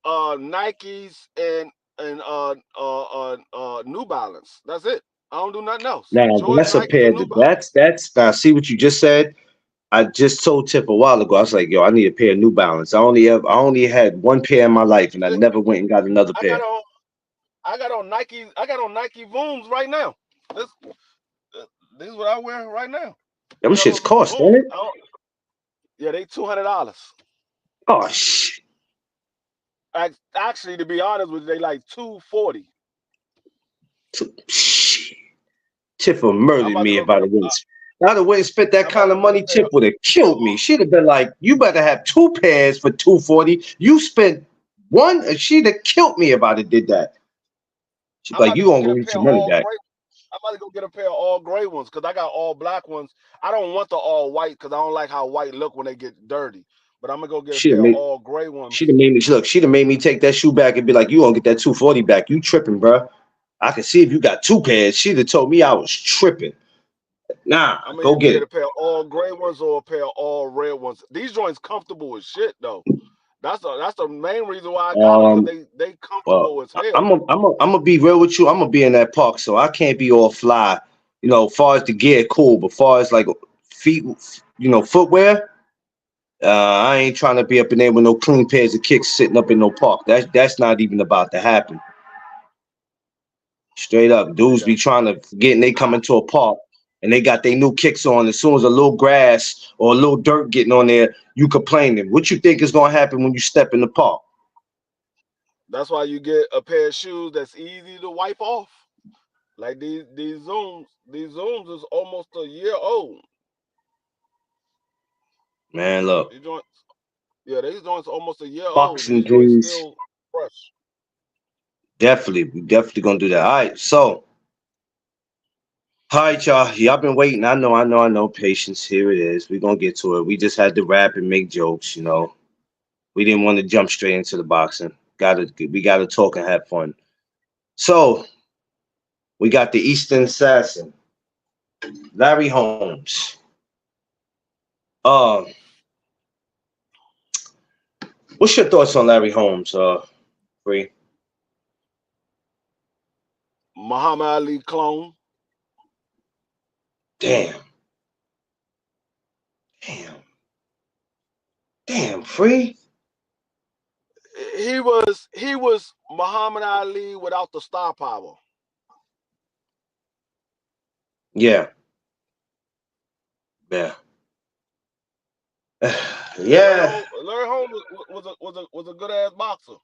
Nikes, and New Balance. That's it. I don't do nothing else. Now Jordan, that's a Nikes, pair. and New Balance. That's now. See what you just said. I just told Tip a while ago. I was like, yo, I need a pair of New Balance. I only had one pair in my life, and I Shit, never went and got another I got pair. on I got on Nike Vooms right now. This this is what I wear right now. Them I got shits on some cost, don't Vooms. it? Yeah, they $200. Oh shit. Actually, to be honest with you, they like 240. Shit. Tiff would I'm murdered about to me go if get I'd have went. If I'd have went and spent that I'm about kind to of go get a money. pair. Tiff would have killed me. She'd have been like, "You better have two pairs for 240. You spent one." And she'd have killed me if I'd have did that. She'd I'm be like, about to "You go gonna get a get pair your money all back?" gray. I'm about to go get a pair of all gray ones because I got all black ones. I don't want the all white because I don't like how white look when they get dirty. But I'm gonna go get a She'd have pair of made. all gray ones. She'd have made me look. She'd have made me take that shoe back and be like, "You gonna get that 240 back? You tripping, bro? I can see if you got two pairs. She'd have told me I was tripping. Nah, I mean, go you can get get it. a pair of all gray ones or a pair of all red ones. These joints comfortable as shit though. That's the main reason why I got them because Um, they well, comfortable as hell. I'm gonna be real with you. I'm gonna be in that park, so I can't be all fly. Far as the gear, cool, but far as like feet, footwear, I ain't trying to be up in there with no clean pairs of kicks sitting up in no park. That's not even about to happen. Straight up, dudes Yeah, be trying to get and they come into a park and they got their new kicks on. As soon as a little grass or a little dirt getting on there, you complaining. What you think is gonna happen when you step in the park? that's why you get a pair of shoes that's easy to wipe off. Like these zooms is almost a year old. Man, look, These joints, yeah, these joints almost a year old. boxing These joints jeans, still fresh. we definitely gonna do that. All right, so. All right, y'all. Y'all been waiting. I know. Patience. Here it is. We're gonna get to it. We just had to rap and make jokes. We didn't want to jump straight into the boxing. We gotta talk and have fun. So we got the Eastern Assassin, Larry Holmes. Um, what's your thoughts on Larry Holmes, Free? Muhammad Ali clone. Damn, damn, damn, Free? He was Muhammad Ali without the star power. Yeah, yeah. Yeah, Larry Yeah. Holmes. Larry Holmes was a good ass boxer.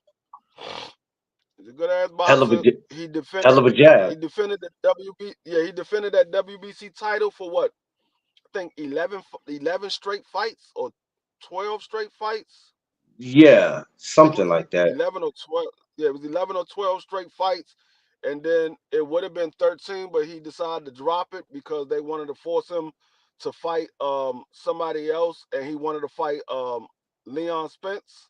He's a good ass Hell of a boxer. j- He hell defended of a he jab. defended the WB. Yeah, he defended that WBC title for what? I think 11 straight fights or 12 straight fights. Yeah, I think it something was like that. 11 or 12. Yeah, it was 11 or 12 straight fights. And then it would have been 13, but he decided to drop it because they wanted to force him to fight somebody else, and he wanted to fight Leon Spence.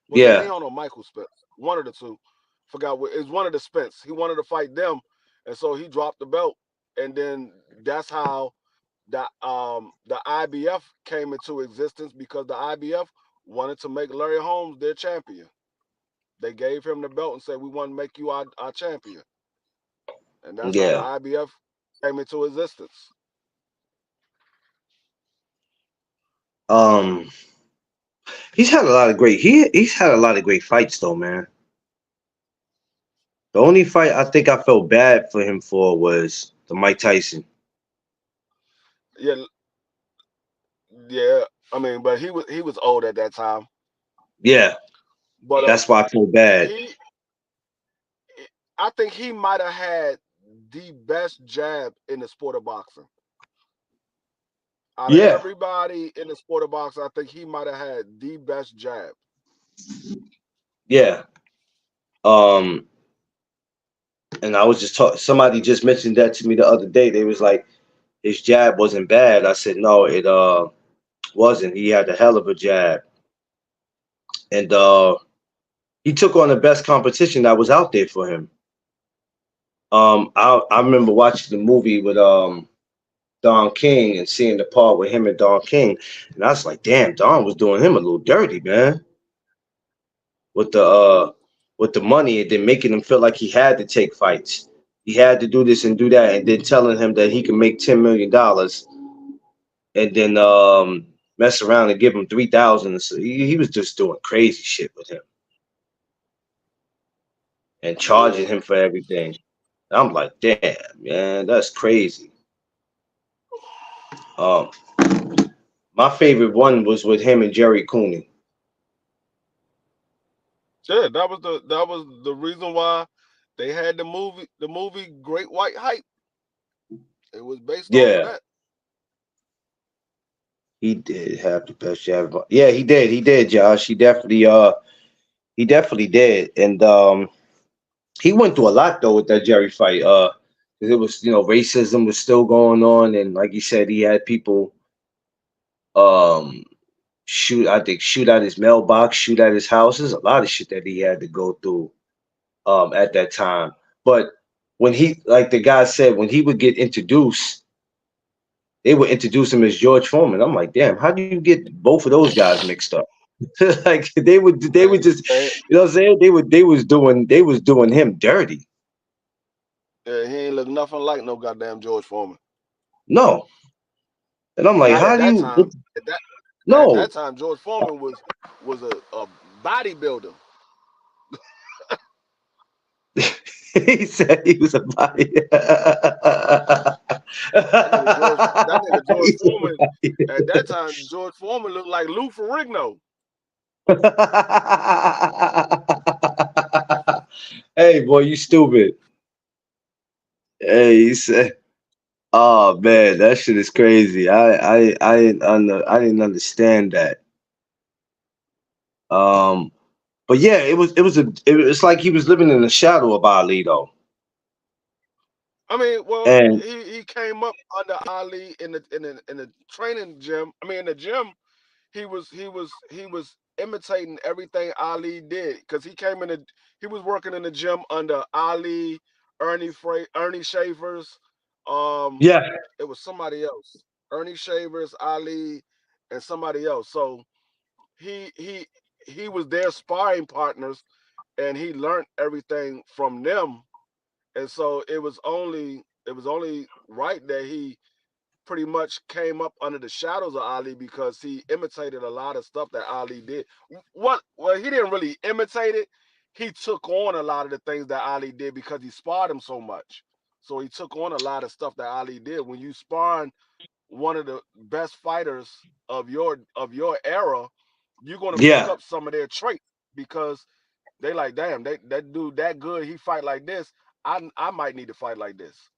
Was it Yeah, Leon or Michael Spence? One of the two. Forgot what. It's one of the Spence. He wanted to fight them, and so he dropped the belt. And then that's how the IBF came into existence because the IBF wanted to make Larry Holmes their champion. They gave him the belt and said, "We want to make you our champion," and that's how the yeah. IBF came into existence. Um, he's had a lot of great fights though, man. The only fight I think I felt bad for him for was the Mike Tyson. Yeah, yeah. I mean, but he was old at that time. Yeah, But that's why I feel bad. he, I think he might have had the best jab in the sport of boxing. Out of Yeah, everybody in the sport of boxing, I think he might have had the best jab. yeah. Um, and I was just talking. Somebody just mentioned that to me the other day. They was like, his jab wasn't bad. I said, no, it wasn't. He had a hell of a jab, and he took on the best competition that was out there for him. I remember watching the movie with Don King and seeing the part with him and Don King, and I was like, damn, Don was doing him a little dirty, man, with the money, and then making him feel like he had to take fights. He had to do this and do that, and then telling him that he can make $10 million, and then mess around and give him 3,000. So he was just doing crazy shit with him and charging Yeah, him for everything. I'm like, damn, man, that's crazy. Um, my favorite one was with him and Jerry Cooney. yeah. That was the reason why they had the movie Great White Hype. It was based off of Yeah, that. he did have the best jab. Yeah, he did. He did, Josh. He definitely did. And he went through a lot though with that Jerry fight. 'Cause it was, racism was still going on, and like you said, he had people um shoot out his mailbox, shoot at his house. There's a lot of shit that he had to go through at that time. But when he, like the guy said, when he would get introduced, they would introduce him as George Foreman. I'm like, damn, how do you get both of those guys mixed up? Like they would And, just, and, you know what I'm saying? They was doing him dirty. and he ain't look nothing like no goddamn George Foreman. No. And I'm like, Not how at do that you time. At no. that time, George Foreman was a bodybuilder. He said he was a body. That nigga George He's a Foreman. body. At that time, George Foreman looked like Lou Ferrigno. Hey boy, you stupid. Hey, he said, "Oh man, that shit is crazy. I didn't understand that." Um, but yeah, it's like he was living in the shadow of Ali though. I mean, well, And he came up under Ali in the training gym. I mean, in the gym, he was imitating everything Ali did because he was working in the gym under Ali, Ernie Shavers, um, yeah, it was somebody else, Ernie Shavers, Ali, and somebody else. So he he he was their sparring partners, and he learned everything from them. And so it was only right that he pretty much came up under the shadows of Ali because he imitated a lot of stuff that Ali did. What? Well, he didn't really imitate it. He took on a lot of the things that Ali did because he sparred him so much. So he took on a lot of stuff that Ali did. When you sparring one of the best fighters of your era, you're gonna pick yeah. up some of their traits because they like, damn, that dude that good. He fight like this. I might need to fight like this.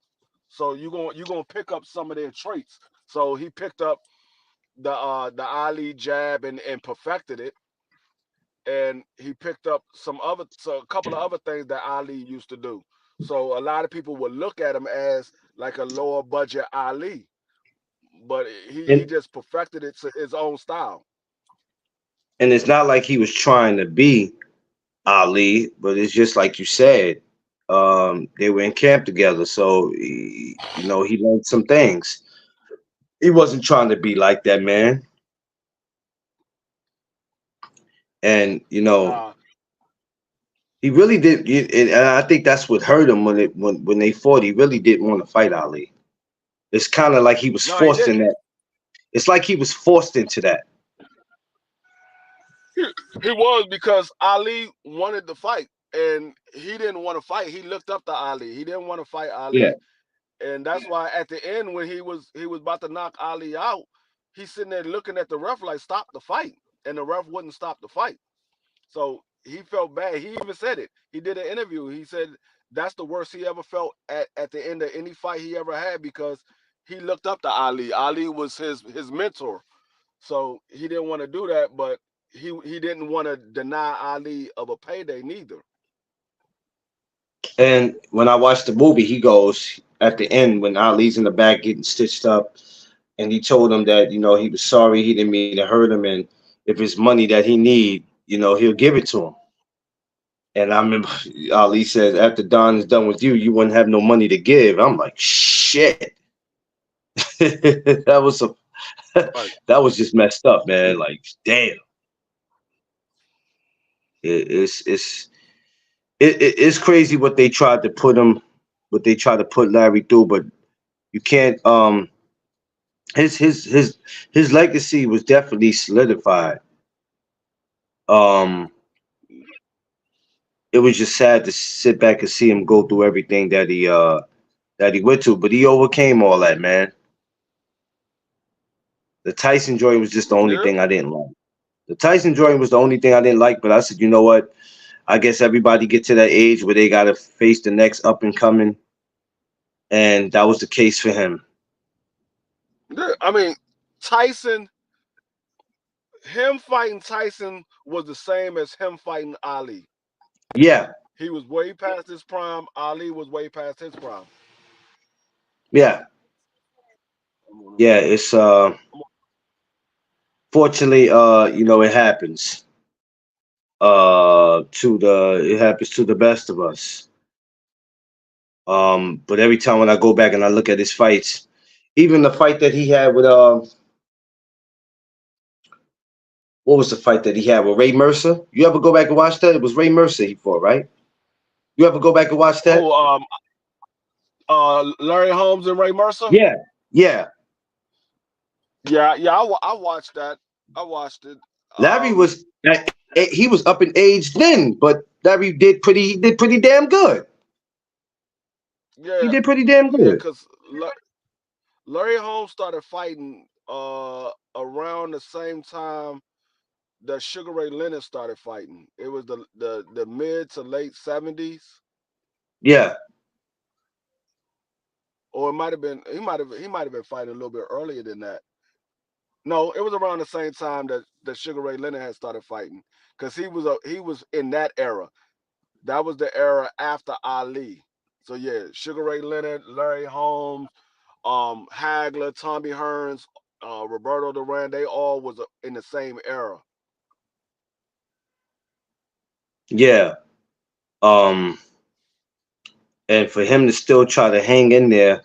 So you gonna pick up some of their traits. So he picked up the Ali jab and perfected it, and he picked up a couple of other things that Ali used to do. So a lot of people would look at him as like a lower budget Ali, but he And just perfected it to his own style. and it's not like he was trying to be Ali, but it's just like you said. They were in camp together, so he learned some things. He wasn't trying to be like that man, and Nah, he really did. And I think that's what hurt him when they fought. He really didn't want to fight Ali. It's kind of like he was no, he forced in didn't. that. It's like he was forced into that. He was because Ali wanted to fight, and he didn't want to fight. He looked up to Ali. He didn't want to fight Yeah, Ali, and that's why at the end when he was about to knock Ali out, he's sitting there looking at the ref like stop the fight, and the ref wouldn't stop the fight. So he felt bad. He even said it. He did an interview. He said that's the worst he ever felt at the end of any fight he ever had because he looked up to Ali. Ali was his mentor. So he didn't want to do that, but he didn't want to deny Ali of a payday neither. and when I watched the movie, he goes at the end when Ali's in the back getting stitched up, and he told him that he was sorry, he didn't mean to hurt him, and if it's money that he need, he'll give it to him. And I remember Ali says, after Don is done with you, you wouldn't have no money to give. I'm like, shit. That was some, Right. that was just messed up, man. Like, damn. It's crazy what they tried to put him, what they tried to put Larry through, but you can't. His legacy was definitely solidified. Um, it was just sad to sit back and see him go through everything that he went to, but he overcame all that, man. The Tyson joint was just the only Yeah. thing I didn't like. The Tyson joint was the only thing I didn't like, but I said, you know what? I guess everybody get to that age where they gotta face the next up and coming, and that was the case for him. Yeah. I mean, Tyson, him fighting Tyson was the same as him fighting Ali. Yeah, He was way past his prime. Ali was way past his prime. yeah, I'm on yeah. the It's I'm on, fortunately, it happens. It happens to the best of us. But every time when I go back and I look at his fights, even the fight that he had with what was the fight that he had with Ray Mercer? You ever go back and watch that? It was Ray Mercer he fought, right? You ever go back and watch that? Who Larry Holmes and Ray Mercer? Yeah, yeah. Yeah, I watched that. I watched it. Larry Um, was he was up in age then, but Larry did pretty damn good. He yeah, did pretty damn yeah, good. because Larry Holmes started fighting around the same time that Sugar Ray Leonard started fighting. It was the mid to late 70s, Yeah, or it might have been he might have been fighting a little bit earlier than that. No, it was around the same time that Sugar Ray Leonard had started fighting, because he was in that era. That was the era after Ali. So yeah, Sugar Ray Leonard, Larry Holmes, Hagler, Tommy Hearns, Roberto Duran, they all was in the same era. yeah. Um, and for him to still try to hang in there,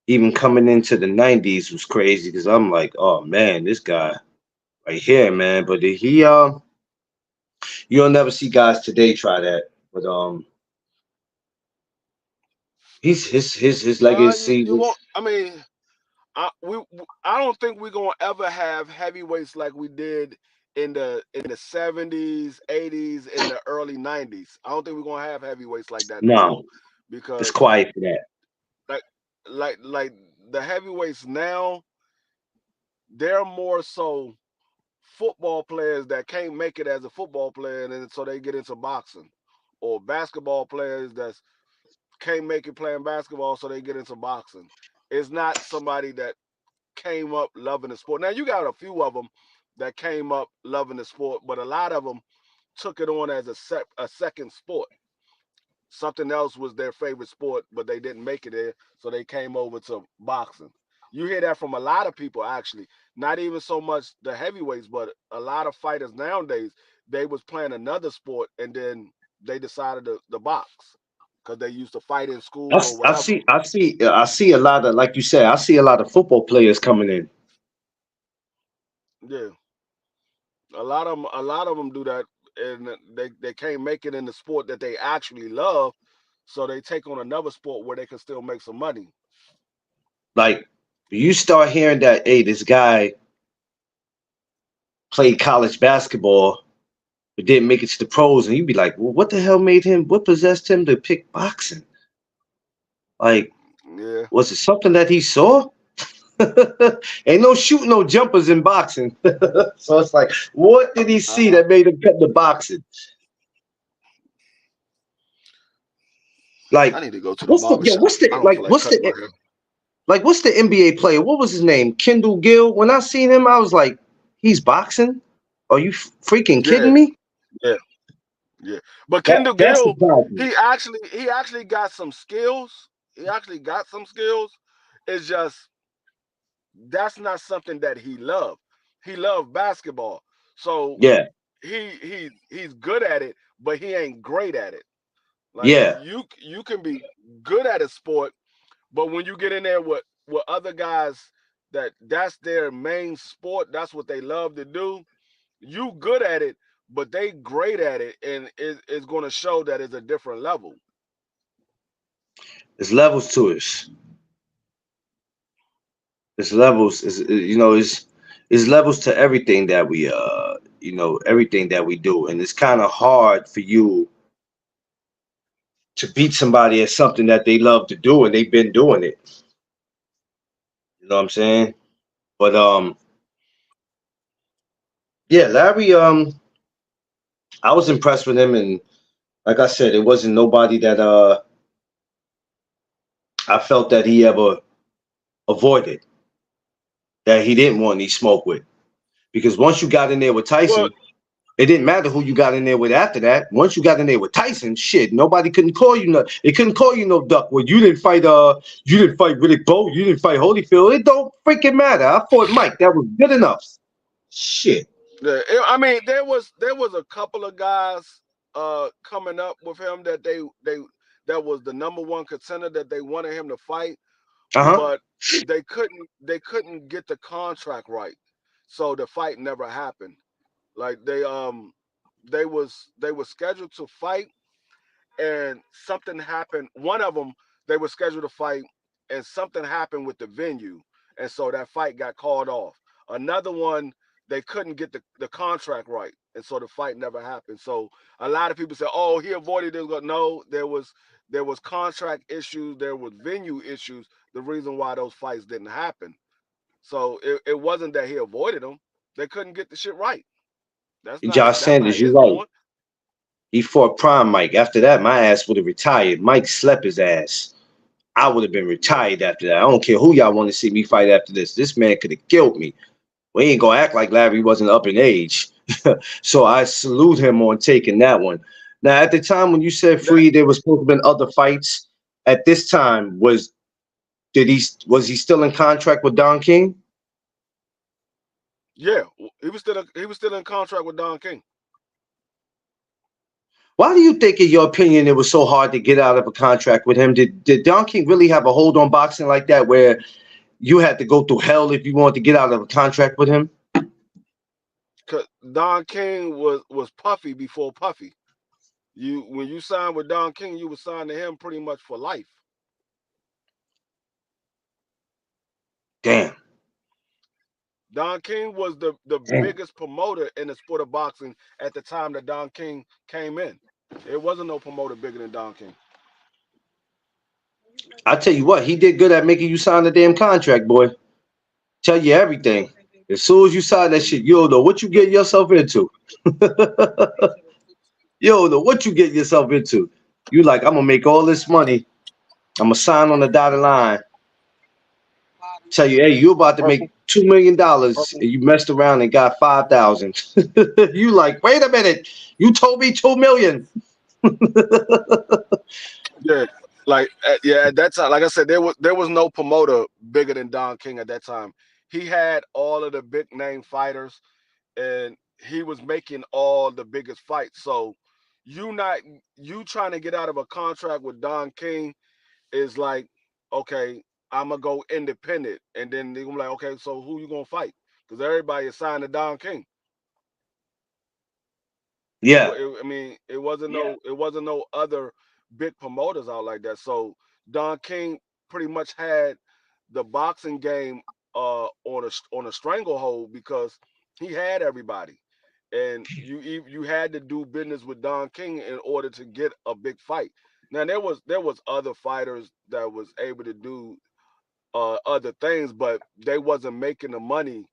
even coming into the '90s, was crazy. Because I'm like, oh man, this guy right here, man. But you'll never see guys today try that. But his legacy You won't. was I mean, I don't think we're gonna ever have heavyweights like we did in the 70s, 80s, in the early 90s. I don't think we're gonna have heavyweights like that no more, no. It's because quiet for that. like like the heavyweights now, they're more so football players that can't make it as a football player, and so they get into boxing, or basketball players that can't make it playing basketball, so they get into boxing. It's not somebody that came up loving the sport. Now you got a few of them that came up loving the sport, but a lot of them took it on as a second sport. Something else was their favorite sport, but they didn't make it there, so they came over to boxing. You hear that from a lot of people, actually. Not even so much the heavyweights, but a lot of fighters nowadays. They was playing another sport, and then they decided to box because they used to fight in school or whatever. I see a lot of, like you said, I see a lot of football players coming in. Yeah, a lot of them do that, and they can't make it in the sport that they actually love, so they take on another sport where they can still make some money. Like you start hearing that, hey, this guy played college basketball but didn't make it to the pros, and you'd be like, well, what the hell made him? What possessed him to pick boxing? Like, Yeah. was it something that he saw? Ain't no shooting, no jumpers in boxing. So it's like, what did he see Uh-huh. that made him cut the boxing? I Like, need to go to the barber shop. I don't feel like cutting my hair. what's the NBA player? What was his name? Kendall Gill. When I seen him, I was like, he's boxing? Are you freaking kidding Yeah, me? yeah, yeah. But Kendall That's Gill, surprising. he actually got some skills. He actually got some skills. It's just that's not something that he loved. He loved basketball. So Yeah, he's good at it, but he ain't great at it. Like yeah. you can be good at a sport, but when you get in there with other guys that's their main sport, that's what they love to do. You good at it, but they great at it, and it's going to show that it's a different level. There's levels to it. There's levels. Is levels to everything that we everything that we do, and it's kind of hard for you to beat somebody at something that they love to do and they've been doing it. You know what I'm saying? But yeah, Larry. I was impressed with him, and like I said, it wasn't nobody that I felt that he ever avoided, that he didn't want any smoke with. Because once you got in there with Well, Tyson, it didn't matter who you got in there with after that. Once you got in there with Tyson, shit, nobody couldn't call you no. It couldn't call you no duck. Well, you didn't fight Riddick Bowe, you didn't fight Holyfield. It don't freaking matter. I fought Mike. That was good enough. Shit. yeah, I mean, there was a couple of guys coming up with him that that was the number one contender that they wanted him to fight, Uh-huh. but they couldn't get the contract right, so the fight never happened. Like they were scheduled to fight, and something happened. One of them, they were scheduled to fight, and something happened with the venue, and so that fight got called off. Another one, they couldn't get the contract right, and so the fight never happened. So a lot of people say, "Oh, he avoided this." No, there was contract issues, there was venue issues. The reason why those fights didn't happen. So it wasn't that he avoided them. They couldn't get the shit right. That's And not Josh that's not Sanders, you're his right. doing. He fought Prime Mike. After that, my ass would have retired. Mike slept his ass. I would have been Yeah. retired after that. I don't care who y'all want to see me fight after this. This man could have killed me. We ain't gonna act like Larry wasn't up in age. So I salute him on taking that one. Now, at the time when you said That free, there was supposed to have been other fights. At this time, was he still in contract with Don King? Yeah, he was still in contract with Don King. Why do you think, in your opinion, it was so hard to get out of a contract with him? Did Don King really have a hold on boxing like that, where you had to go through hell if you wanted to get out of a contract with him? Cause Don King was Puffy before Puffy. When you signed with Don King, you were signed to him pretty much for life. Damn. Don King was the Damn. biggest promoter in the sport of boxing at the time that Don King came in. There wasn't no promoter bigger than Don King. I tell you what, he did good at making you sign the damn contract, boy. Tell you everything. As soon as you sign that shit, you don't know what you get yourself into. You don't know what you get yourself into. You like, I'm gonna make all this money. I'm gonna sign on the dotted line. Tell you, hey, you about to make $2 million, and you messed around and got 5,000. You like, wait a minute, you told me 2 million. Yeah, yeah, at that time, like I said, there was no promoter bigger than Don King at that time. He had all of the big name fighters, and he was making all the biggest fights. So you not you trying to get out of a contract with Don King is like, okay, I'm gonna go independent, and then they're gonna be like, okay, so who you gonna fight? Because everybody is signed to Don King. Yeah, I mean, it wasn't no other big promoters out like that. So Don King pretty much had the boxing game on a stranglehold because he had everybody, and you had to do business with Don King in order to get a big fight. Now there was other fighters that was able to do other things, but they wasn't making the money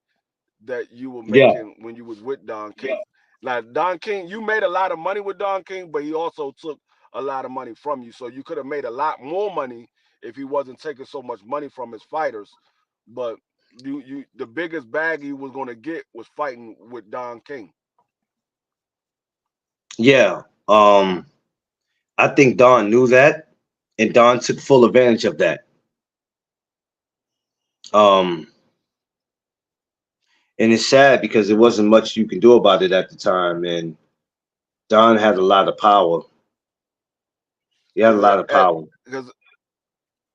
that you were yeah, making when you was with Don King. Like Don King, you made a lot of money with Don King, but he also took a lot of money from you. So you could have made a lot more money if he wasn't taking so much money from his fighters. But the biggest bag he was gonna get was fighting with Don King. yeah. I think Don knew that, and Don took full advantage of that. Um, and it's sad because there wasn't much you can do about it at the time, and Don had a lot of power. He had a Because lot of power. because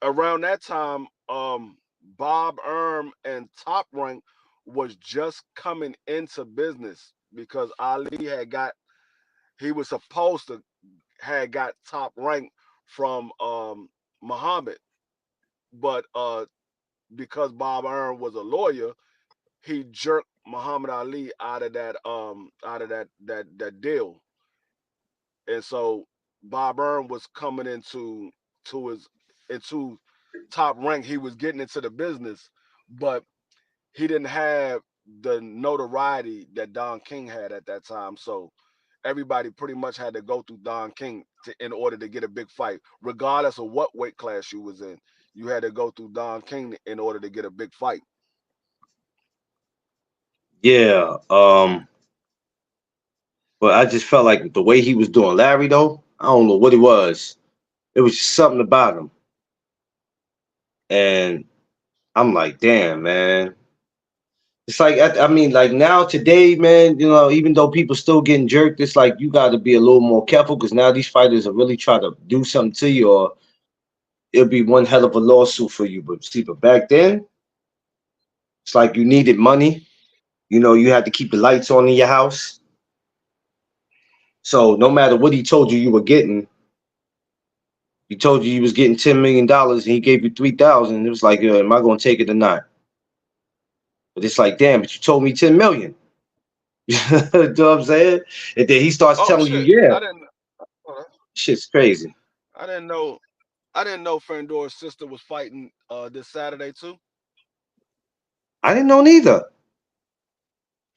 around that time, Bob Erm and Top Rank was just coming into business because Ali he was supposed to had got Top Rank from Muhammad, but because Bob Erm was a lawyer, he jerked Muhammad Ali out of that deal, and so Bob Erm was coming to his into Top Rank. He was getting into the business, but he didn't have the notoriety that Don King had at that time. So everybody pretty much had to go through Don King in order to get a big fight, regardless of what weight class you was in. You had to go through Don King in order to get a big fight. Yeah. But I just felt like the way he was doing Larry, though, I don't know what it was. It was just something about him. And I'm like, damn, man. It's like I mean, like now today, man. Even though people still getting jerked, it's like you got to be a little more careful because now these fighters are really trying to do something to you, or it'll be one hell of a lawsuit for you. But see, but back then, it's like you needed money. You had to keep the lights on in your house. So no matter what he told you were getting, he told you he was getting $10 million, and he gave you 3,000. It was like, am I gonna take it or not? But it's like, damn, but you told me 10 million. You know what I'm saying? And then he starts Oh telling you, shit! yeah, Uh, shit's crazy. I didn't know. I didn't know Fandor's sister was fighting this Saturday too. I didn't know neither.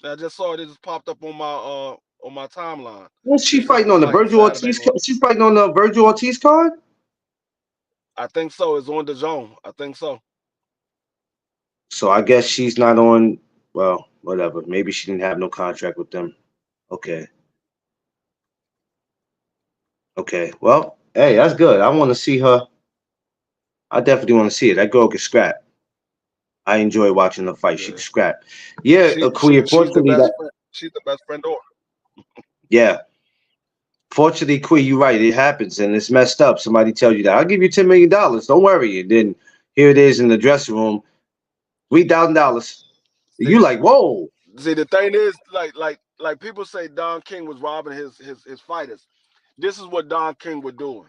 I just saw it. It just popped up on my timeline. What's His she fighting sister on the fighting Virgil Saturday. Ortiz? She's fighting on the Virgil Ortiz card. I think so. It's on the zone. I think so. So I guess she's not on. Well, whatever. Maybe she didn't have no contract with them. Okay. Okay. Well, hey, that's good. I want to see her. I definitely want to see it. That girl can scrap. I enjoy watching her fight. She Yeah. can scrap. Yeah, Queen. She's the Fortunately, best that. friend. She's the best friend door. Yeah. Fortunately, Queen, you're right. It happens and it's messed up. Somebody tells you that I'll give you $10 million. Don't worry. And then here it is in the dressing room, $3,000. See, You like, whoa. see, the thing is, like people say, Don King was robbing his fighters. This is what Don King was doing.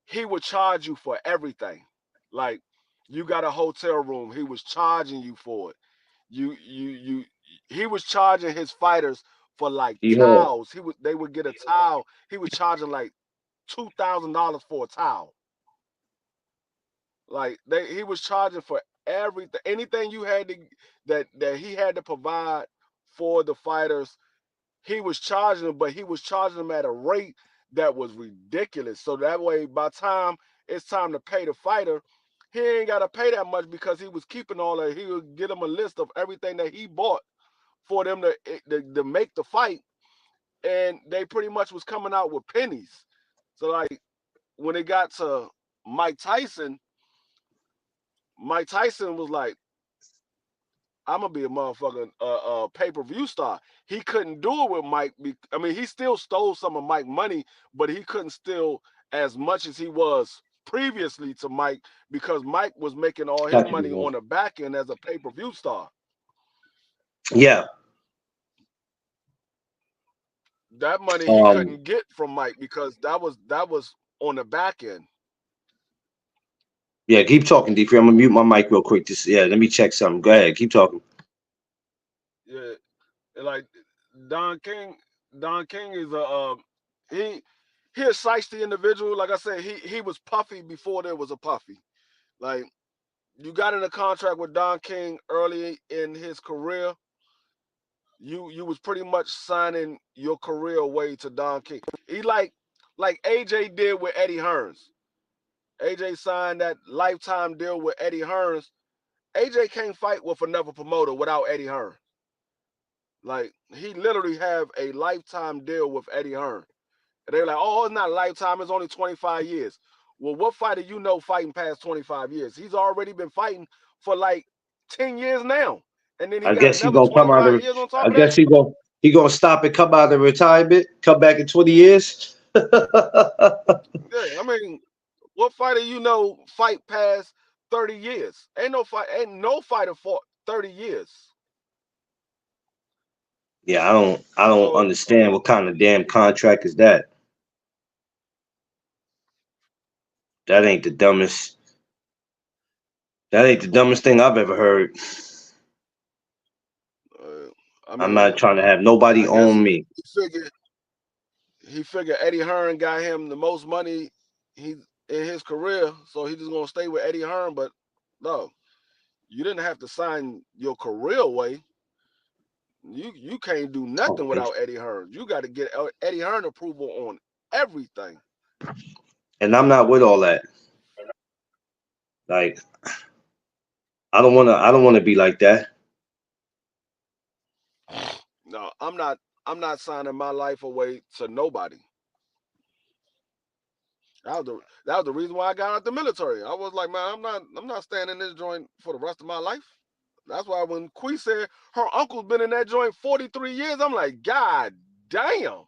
He would charge you for everything. Like you got a hotel room, he was charging you for it. You he was charging his fighters for like You heard. towels. They would get a towel. He was charging like $2,000 for a towel. Like he was charging for everything, anything you had to that he had to provide for the fighters. He was charging them, but he was charging them at a rate that was ridiculous. So that way, by the time it's time to pay the fighter, he ain't got to pay that much because he was keeping all that. He would get them a list of everything that he bought for them to make the fight, and they pretty much was coming out with pennies. So like when it got to Mike Tyson, Mike Tyson was like, I'm gonna be a motherfucking pay-per-view star. He couldn't do it with Mike. I mean, he still stole some of Mike's money, but he couldn't steal as much as he was previously to Mike because Mike was making all his Got you, money man. on the back end as a pay-per-view star. Yeah. That money he Um. couldn't get from Mike because that was on the back end. Yeah. Keep talking, D. I'm gonna mute my mic real quick. Yeah. Let me check something. Go ahead. Keep talking. Yeah, like Don King. Don King is he he a shiesty individual. Like I said, he was puffy before there was a puffy. Like you got in a contract with Don King early in his career. You was pretty much signing your career away to Don King. He like AJ did with Eddie Hearns. AJ signed that lifetime deal with Eddie Hearns. AJ can't fight with another promoter without Eddie Hearns. Like he literally have a lifetime deal with Eddie Hearn. And they're like, oh, it's not a lifetime, it's only 25 years. Well, what fighter you know fighting past 25 years? He's already been fighting for like 10 years now. And then he I got guess he another gonna come out 25 of. years on I top of that. guess he gonna stop and come out of retirement. Come back in 20 years. Yeah, I mean, what fighter you know fight past 30 years? Ain't no fighter fought 30 years. Yeah. I don't So understand what kind of damn contract is that. That ain't the dumbest. That ain't the dumbest thing I've ever heard. uh, I I'm not mean, trying to have nobody I guess own me. he figured Eddie Hearn got him the most money he in his career, so he just gonna stay with Eddie Hearn. But no, you didn't have to sign your career away. You can't do nothing Okay. without Eddie Hearn. You got to get Eddie Hearn approval on everything. And I'm not with all that. Like I don't wanna. I don't wanna be like that. No, I'm not. I'm not signing my life away to nobody. That was the reason why I got out the military. I was like, man, I'm not staying in this joint for the rest of my life. That's why when Quee said her uncle's been in that joint 43 years, I'm like, God damn,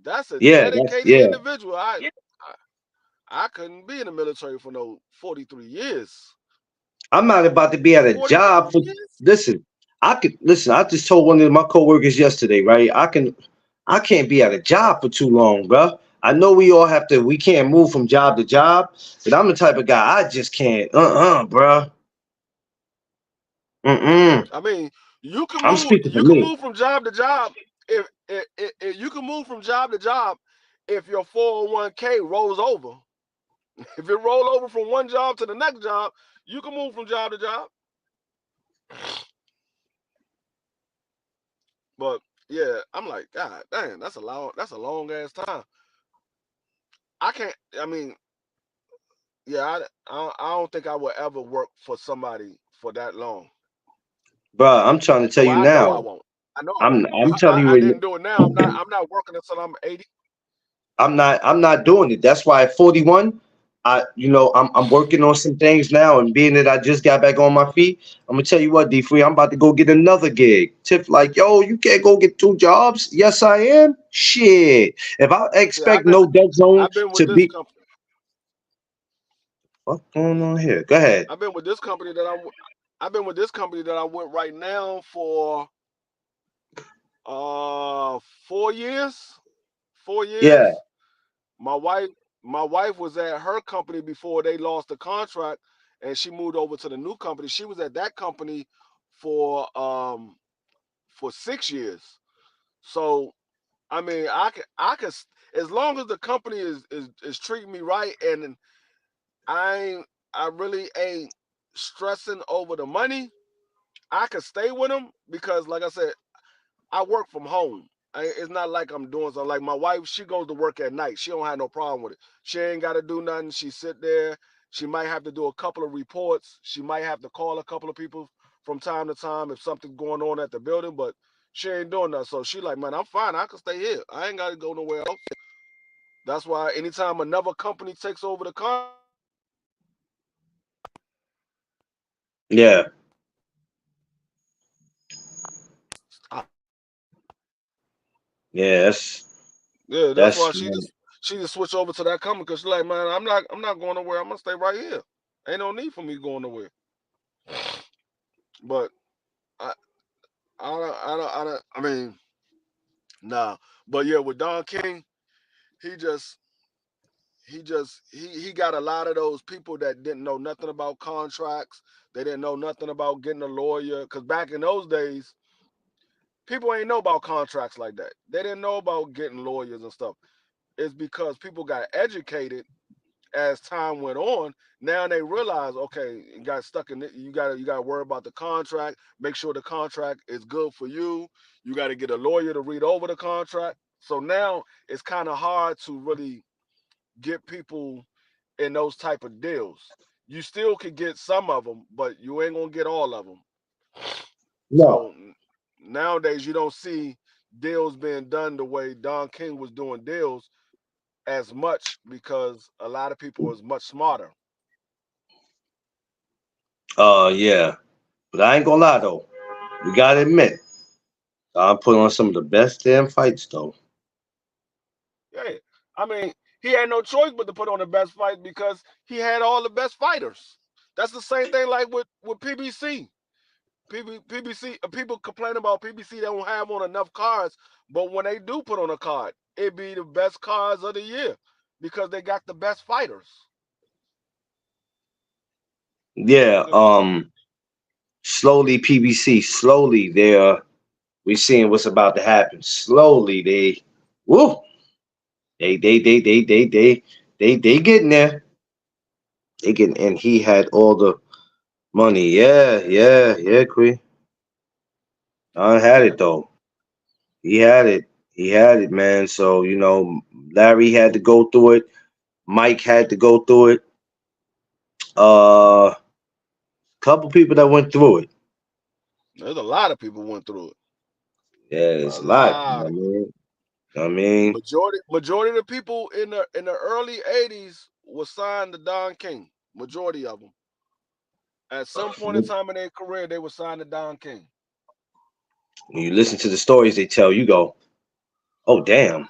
that's a Yeah, that's dedicated yeah. individual. I couldn't be in the military for no 43 years. I'm not about to be at a 43 job for. years? Listen, I could listen. I just told one of my coworkers yesterday, right? I can't be at a job for too long, bro. I know we all have to. We can't move from job to job, but I'm the type of guy I just can't. Bro. Mm. I mean, you can I'm move. speaking for You can me. move from job to job if you can move from job to job if your 401k rolls over. If it roll over from one job to the next job, you can move from job to job. But yeah, I'm like, God damn, that's a long ass time. I can't. I mean, yeah, I don't think I would ever work for somebody for that long. Bro, I'm trying to tell Well, you I know I now. won't. I know I won't. I'm telling you I right didn't do it now. I'm not working until I'm 80. I'm not doing it. That's why at 41, I'm working on some things now, and being that I just got back on my feet, I'm gonna tell you what, D Free, I'm about to go get another gig. Tip like, yo, you can't go get two jobs. Yes, I am. Shit. If I See, I've expect been no dead zone I've been with to this be company. what's going on here? Go ahead. I've been with this company that I've been with this company that I'm with right now for uh 4 years. 4 years. Yeah, My wife my wife was at her company before they lost the contract, and she moved over to the new company. She was at that company for um for 6 years. So I mean, I can as long as the company is treating me right, and I ain't, I really ain't stressing over the money. I could stay with them because, like I said, I work from home. It's not like I'm doing something. Like my wife, she goes to work at night. She don't have no problem with it. She ain't got to do nothing. She sit there. She might have to do a couple of reports. She might have to call a couple of people from time to time if something's going on at the building. But she ain't doing that. So she like, man, I'm fine. I can stay here. I ain't got to go nowhere else. That's why anytime another company takes over the contract, yeah, yeah. yeah, that's why That's she just switched over to that company because she's like, man, I'm not going nowhere. I'm gonna stay right here. Ain't no need for me going nowhere. But I I mean, nah. But yeah, with Don King, he just he got a lot of those people that didn't know nothing about contracts. They didn't know nothing about getting a lawyer. Cause back in those days, people ain't know about contracts like that. They didn't know about getting lawyers and stuff. It's because people got educated as time went on. Now they realize, okay, you got stuck in it. You gotta worry about the contract. Make sure the contract is good for you. You got to get a lawyer to read over the contract. So now it's kind of hard to really get people in those type of deals. You still could get some of them, but you ain't gonna get all of them. no. So nowadays you don't see deals being done the way Don King was doing deals as much because a lot of people is much smarter. Yeah. But I ain't gonna lie though. We gotta admit, I put on some of the best damn fights though. Yeah, I mean, he had no choice but to put on the best fight because he had all the best fighters. That's the same thing like with PBC. PBC people complain about PBC don't have on enough cards, but when they do put on a card, it be the best cards of the year because they got the best fighters. Yeah, You know, slowly PBC, slowly we seeing what's about to happen. Slowly woo, they getting there. They getting, and he had all the money. Yeah, Queen. I had yeah, it though. He had it. He had it, man. So, Larry had to go through it. Mike had to go through it. Couple people that went through it. there's a lot of people went through it. Yeah, A it's a lot. You know lot what of I people. mean? I mean, Majority of the people in the early '80s was signed to Don King. Majority of them. At some point in time in their career, they were signed to Don King. When you listen to the stories they tell, you go, "Oh damn!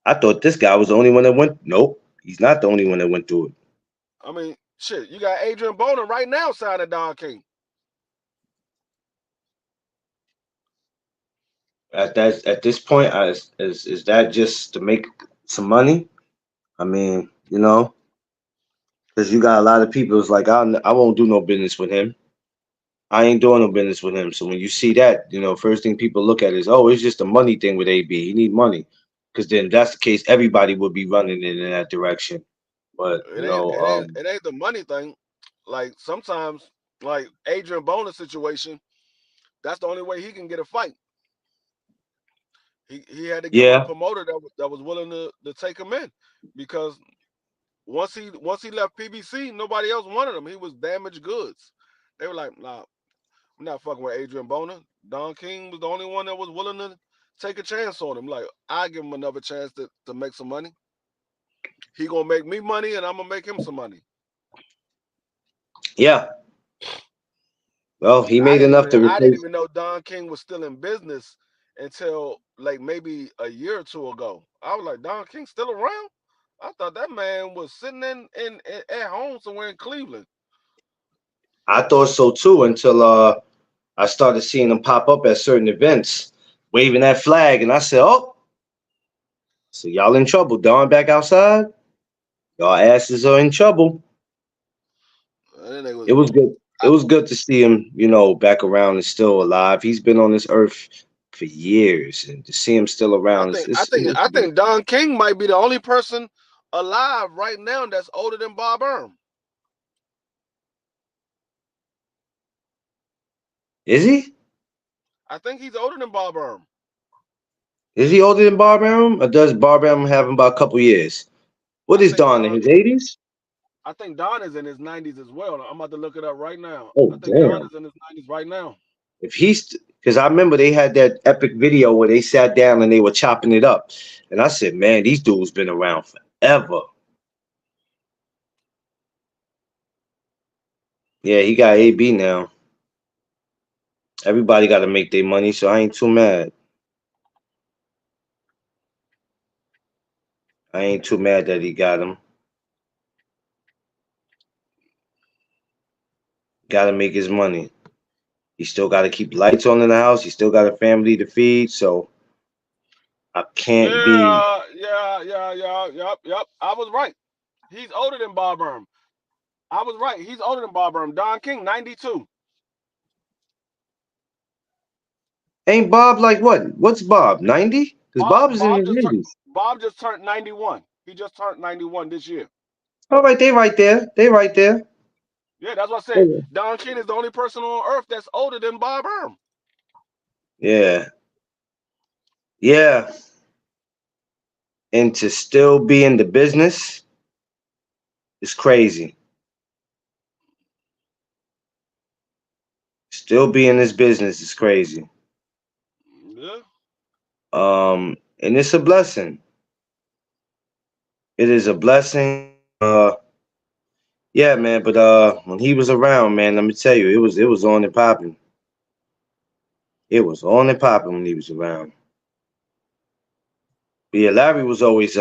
I thought this guy was the only one that went." Nope, he's not the only one that went through it. I mean, shit, you got Adrian Boner right now signed to Don King. At this point, is that just to make some money? I mean, because you got a lot of people who's like, I won't do no business with him. I ain't doing no business with him. So when you see that, first thing people look at is, oh, it's just a money thing with AB. He need money. Because then if that's the case, everybody would be running in that direction. But It ain't the money thing. Like sometimes, like Adrian Boner situation, that's the only way he can get a fight. He had to get with a yeah, promoter that was willing to take him in, because once he left PBC, nobody else wanted him. He was damaged goods. They were like, nah, I'm not fucking with Adrian Boner. Don King was the only one that was willing to take a chance on him. Like, I give him another chance to make some money. He gonna make me money, and I'm gonna make him some money. yeah. Well, he I made didn't enough even to I didn't replace. even know Don King was still in business until like maybe a year or two ago. I was like, Don King still around? I thought that man was sitting in at home somewhere in Cleveland. I thought so too until I started seeing him pop up at certain events, waving that flag, and I said, "Oh, so y'all in trouble? Dawn back outside? Y'all asses are in trouble." And then they was It was good. It I, was good to see him, back around and still alive. He's been on this earth for years, and to see him still I around, think I it's think I think Don King might be the only person alive right now that's older than Bob Earl. is he? I think he's older than Bob Earl. Is he older than Bob Arum, or does Bob Arum have him about a couple years? What I is think Don in Don his 80s? I think Don is in his 90s as well. I'm about to look it up right now. Oh I think Don damn! is in his 90s right now. If he's because I remember they had that epic video where they sat down and they were chopping it up, and I said, "Man, these dudes been around forever." Yeah, he got AB now. Everybody got to make their money, so I ain't too mad. I ain't too mad that he got him. Got to make his money. He still got to keep lights on in the house. He still got a family to feed, so I can't be. Yep. I was right. He's older than Bob Earl. I was right. He's older than Bob Earl. Don King, 92. Ain't Bob like what? What's Bob? 90? Because Bob Bob is in Bob his just turned 80s. Bob just turned 91. He just turned 91 this year. All right, they right there. They right there. Yeah, that's what I said. Don King is the only person on earth that's older than Bob Earl. Yeah, yeah. And to still be in the business is crazy. Still be in this business is crazy. Yeah. And it's a blessing. It is a blessing. Yeah, man. But when he was around, man, let me tell you, it was on and popping. It was on and popping when he was around. But yeah, Larry was always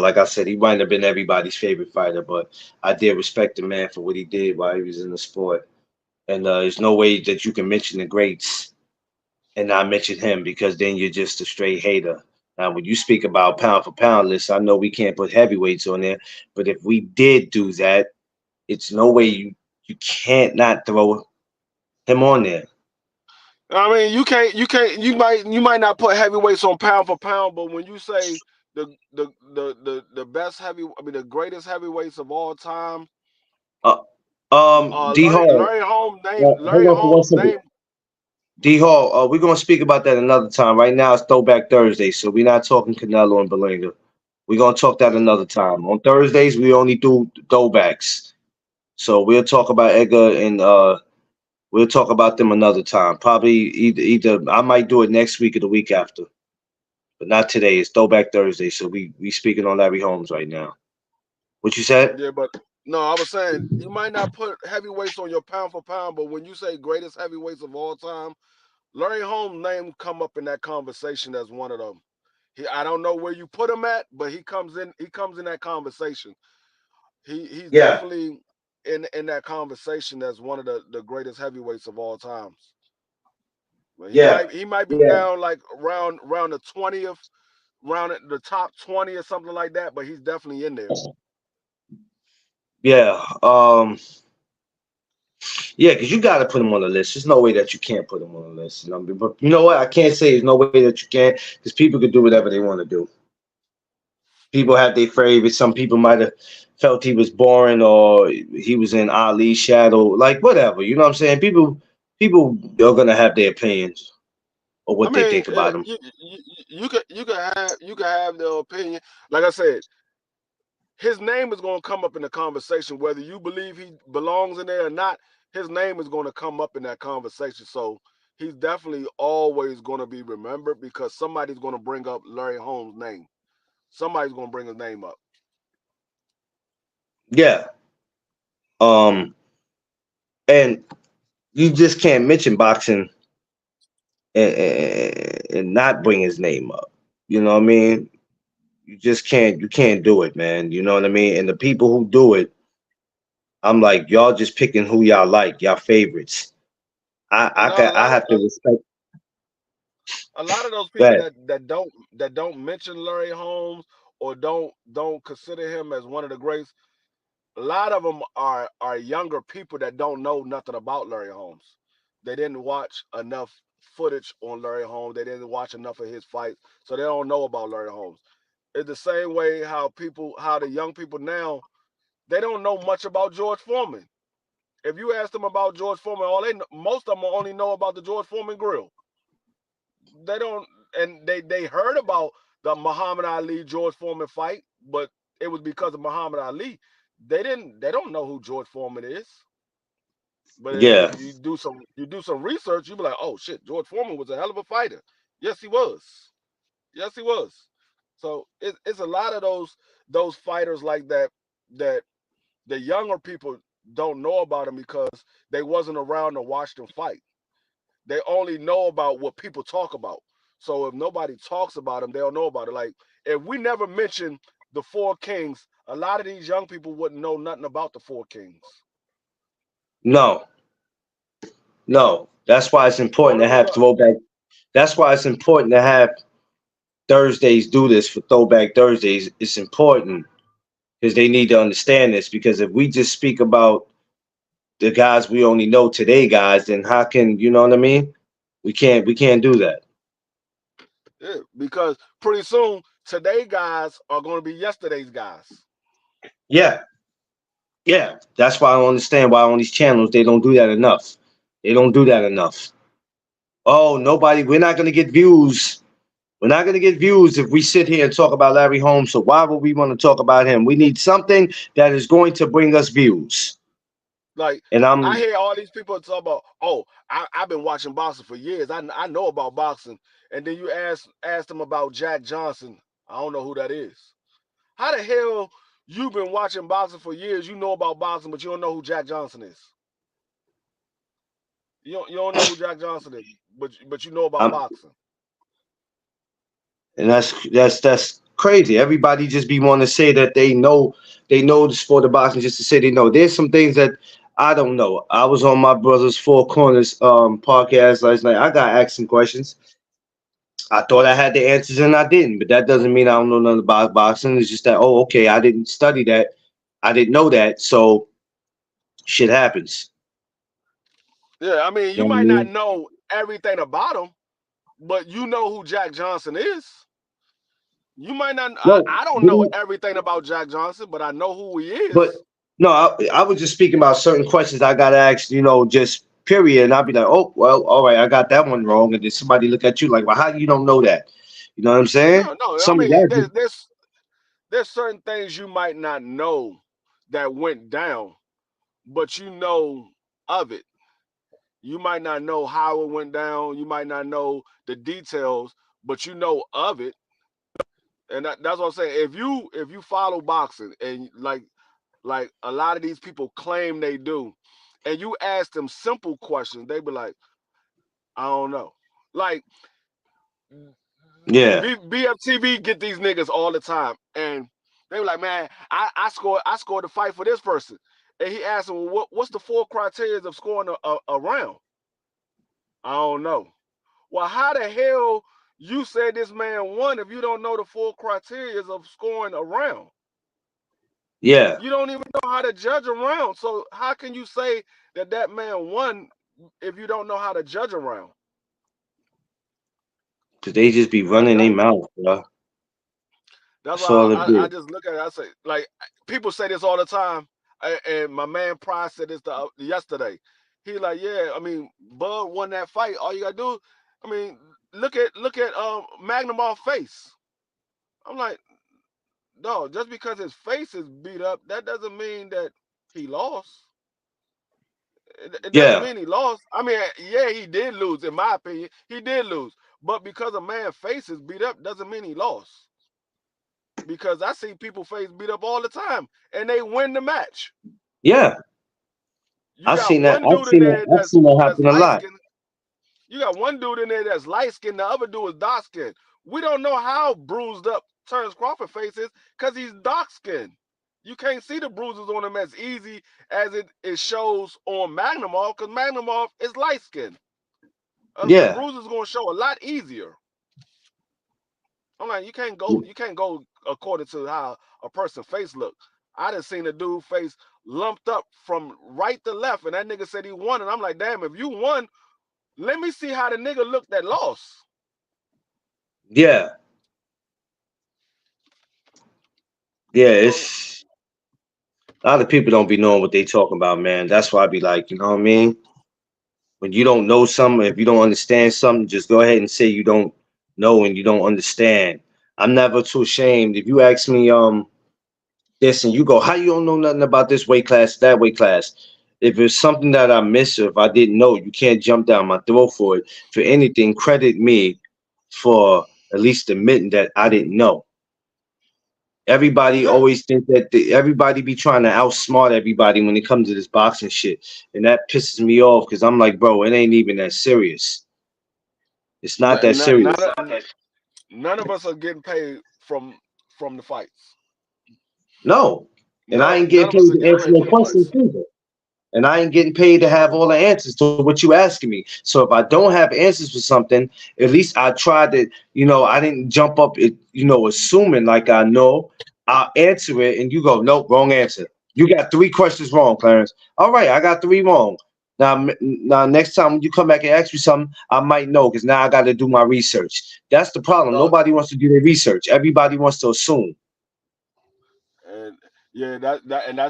like I said, he might have been everybody's favorite fighter, but I did respect the man for what he did while he was in the sport. And there's no way that you can mention the greats and not mention him because then you're just a straight hater. Now, when you speak about pound for pound lists, I know we can't put heavyweights on there, but if we did do that, it's no way you can't not throw him on there. I mean, you might not put heavyweights on pound for pound, but when you say the best the greatest heavyweights of all time, Uh, D Hall, Larry Holmes hold on for 1 second. name. D Hall, we're gonna speak about that another time. Right now, it's Throwback Thursday, so we're not talking Canelo and Belinga. We're gonna talk that Yeah, another time. On Thursdays, we only do throwbacks, so we'll talk about Edgar and we'll talk about them another time. Probably either I might do it next week or the week after, but not today. It's Throwback Thursday, so we speaking on Larry Holmes right now. What you said? yeah, but No, I was saying you might not put heavyweights on your pound for pound, but when you say greatest heavyweights of all time, Larry Holmes' name come up in that conversation as one of them. I don't know where you put him at, but he comes in. He comes in that conversation. He's Yeah, definitely in that conversation as one of the greatest heavyweights of all times. But yeah, he might be yeah, down like around the 20th, around the top 20 or something like that. But he's definitely in there. yeah. Yeah, because you got to put him on the list. There's no way that you can't put him on the list. You know, but you know what? I can't say there's no way that you can, because people can do whatever they want to do. People have their favorites. Some people might have felt he was boring or he was in Ali's shadow, like whatever. You know what I'm saying? People are gonna have their opinions or I what they mean, think about him. you could have the opinion. Like I said, his name is going to come up in the conversation, whether you believe he belongs in there or not. His name is going to come up in that conversation. So he's definitely always going to be remembered because somebody's going to bring up Larry Holmes' name. Somebody's going to bring his name up. Yeah. Um. And you just can't mention boxing and not bring his name up. You know what I mean? You just can't. You can't do it, man. You know what I mean? And the people who do it, I'm like, y'all just picking who y'all like, y'all favorites. And I have to respect a lot of those people that. that don't mention Larry Holmes or don't consider him as one of the greats. A lot of them are younger people that don't know nothing about Larry Holmes. They didn't watch enough footage on Larry Holmes. They didn't watch enough of his fights, so they don't know about Larry Holmes. It's the same way how the young people now, they don't know much about George Foreman. If you ask them about George Foreman, most of them only know about the George Foreman grill. They don't, and they heard about the Muhammad Ali George Foreman fight, but it was because of Muhammad Ali. They don't know who George Foreman is. But Yeah. if you do some research, you be like, oh shit, George Foreman was a hell of a fighter. Yes, he was. Yes, he was. So it's a lot of those fighters like that that the younger people don't know about them because they wasn't around to watch them fight. They only know about what people talk about. So if nobody talks about them, they don't know about it. Like if we never mention the Four Kings, a lot of these young people wouldn't know nothing about the Four Kings. No, no. That's why it's important Only to reason have throwback. That's why it's important to have Thursdays do this for Throwback Thursdays. It's important because they need to understand this. Because if we just speak about the guys we only know today, guys, then how can you know what I mean? We can't do that. yeah, because pretty soon today guys are going to be yesterday's guys. Yeah, yeah. That's why I don't understand why on these channels they don't do that enough. They don't do that enough. Oh, nobody. We're not gonna get views. We're not going to get views if we sit here and talk about Larry Holmes. So why would we want to talk about him? We need something that is going to bring us views. Like And I I'm hear all these people talk about, oh, I've been watching boxing for years. I know about boxing, and then you ask them about Jack Johnson. I don't know who that is. How the hell you've been watching boxing for years? You know about boxing, but you don't know who Jack Johnson is. You don't know who Jack Johnson is, but you know about I'm boxing. and that's crazy. Everybody just be want to say that they know the sport of boxing just to say they know. There's some things that I don't know. I was on my brother's Four Corners podcast last night. I got asked some questions. I thought I had the answers and I didn't, but that doesn't mean I don't know nothing about boxing. It's just that, oh, okay, I didn't study that. I didn't know that. So shit happens. Yeah, I mean, You you know what I might not mean? know everything about him, but you know who Jack Johnson is. You might not. I, No, I don't know didn't- everything about Jack Johnson, but I know who he but is. no, I was just speaking about certain questions I got asked, just period. And I'll be like, oh, well, all right, I got that one wrong. And then somebody look at you like, well, how you don't know that? You know what I'm saying? No, no. I Some of mean, that, there's certain things you might not know that went down, but you know of it. You might not know how it went down. You might not know the details, but you know of it. And that's what I'm saying. If you follow boxing and like Like a lot of these people claim they do, and you ask them simple questions, they be like, I don't know. Like Yeah. BFTV get these niggas all the time, and they be like, man, I scored a fight for this person, and he asked him, well, what's the four criteria of scoring a round? I don't know. Well, how the hell you say this man won if you don't know the full criteria of scoring a round? Yeah. You don't even know how to judge a round. So how can you say that that man won if you don't know how to judge a round? Cause they just be That, running that, their mouth, bro. that's That's why all it I be. just look at it. I say, like, people say this all the time. And my man Price said this yesterday. He like, yeah, I mean, Bud won that fight. All you gotta do, I mean, look at Magnum off face. I'm like, no, just because his face is beat up, that doesn't mean that he lost. It doesn't Yeah. mean he lost. I mean, yeah, he did lose, in my opinion. He did lose. But because a man's face is beat up doesn't mean he lost. Because I see people face beat up all the time and they win the match. Yeah. You I've got seen that. one dude in there I've seen that that's happen a light lot. skinned. You got one dude in there that's light skinned, the other dude is dark skinned. We don't know how bruised up Terrence Crawford face is because he's dark skinned. You can't see the bruises on him as easy as it shows on Magnumov because Magnumov is light skinned. The Yeah. bruises gonna show a lot easier. I'm like, you can't go according to how a person face look. I done seen a dude face lumped up from right to left, and that nigga said he won, and I'm like, damn, if you won, let me see how the nigga looked that lost. Yeah. Yeah. So It's a lot of people don't be knowing what they talking about, man. That's why I be like, you know what I mean? When you don't know something, if you don't understand something, just go ahead and say you don't know and you don't understand. I'm never too ashamed. If you ask me, this and you go, how you don't know nothing about this weight class, that weight class? If it's something that I missed or if I didn't know, you can't jump down my throat for it. For anything, credit me for at least admitting that I didn't know. Everybody yeah, always think that everybody be trying to outsmart everybody when it comes to this boxing shit, and that pisses me off because I'm like, bro, it ain't even that serious. It's not that none serious. of none of us are getting paid from the fights. No, and I ain't None getting of us paid are to getting answer paid no from the questions fights. either. And I ain't getting paid to have all the answers to what you asking me. So if I don't have answers for something, at least I tried to, I didn't jump up, assuming like I know. I'll answer it, and you go, nope, wrong answer. You got three questions wrong, Clarence. All right, I got three wrong. Now, next time when you come back and ask me something, I might know because now I got to do my research. That's the problem. No, Nobody wants to do their research. Everybody wants to assume. and yeah, that's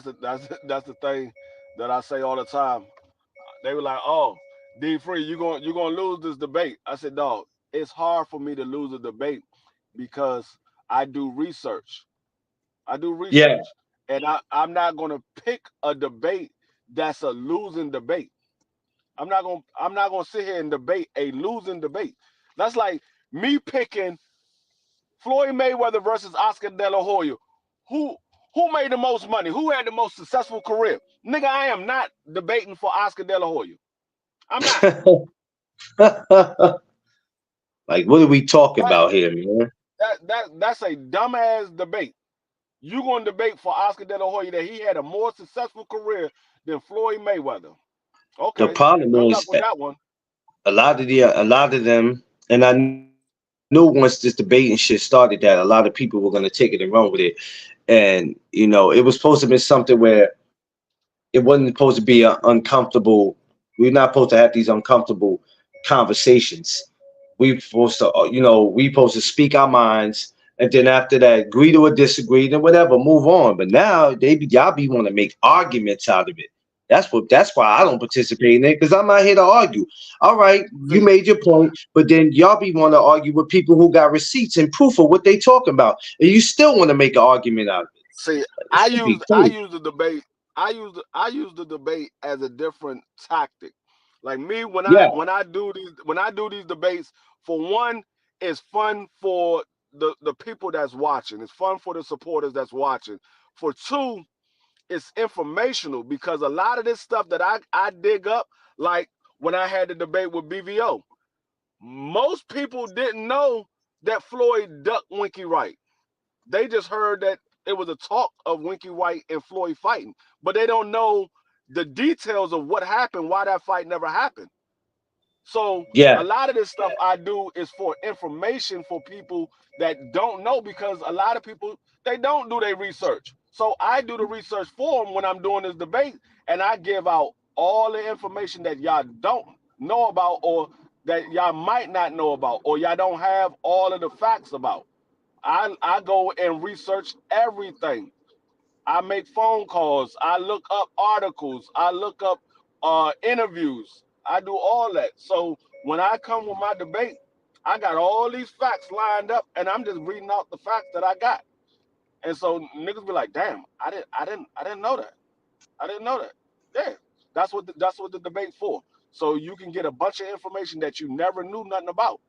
the thing that I say all the time. They were like, "Oh, D free, you gonna lose this debate." I said, "Dog, it's hard for me to lose a debate because I do research. I do Yeah, research, and I'm not gonna pick a debate that's a losing debate. I'm not gonna sit here and debate a losing debate. That's like me picking Floyd Mayweather versus Oscar De La Hoya. Who who made the most money? Who had the most successful career? Nigga, I am not debating for Oscar De La Hoya. I'm not. like what are we talking That about here, man? that's a dumbass debate. You gonna debate for Oscar De La Hoya that he had a more successful career than Floyd Mayweather? The Okay, problem good luck is with that one. a lot of them, and I knew once this debate and shit started that a lot of people were gonna take it and run with it. And it was supposed to be something where it wasn't supposed to be uncomfortable. We're not supposed to have these uncomfortable conversations. We supposed to speak our minds, and then after that, agree to or disagree, then whatever, move on. But now y'all be want to make arguments out of it. That's why I See, don't participate in it because I'm not here to argue. All right, you see, made your point, but then y'all be want to argue with people who got receipts and proof of what they talking about, and you still want to make an argument out of it. see. It I should be used I crazy. used the debate. I use the debate as a different tactic. Like me, when I Yeah, when I do these debates, for one, it's fun for the people that's watching. It's fun for the supporters that's watching. For two, it's informational because a lot of this stuff that I dig up, like when I had the debate with BVO, most people didn't know that Floyd ducked Winky Wright. They just heard that it was a talk of Winky Wright and Floyd fighting, but they don't know the details of what happened, why that fight never happened. So a Yeah, lot of this stuff I do is for information for people that don't know because a lot of people they don't do their research. So I do the research for them when I'm doing this debate, and I give out all the information that y'all don't know about, or that y'all might not know about, or y'all don't have all of the facts about. I go and research everything. I make phone calls. I look up articles. I look up interviews. I do all that. So when I come with my debate, I got all these facts lined up, and I'm just reading out the facts that I got. And so niggas be like, "Damn, I didn't know that. I didn't know that." Yeah, that's what the debate for. So you can get a bunch of information that you never knew nothing about.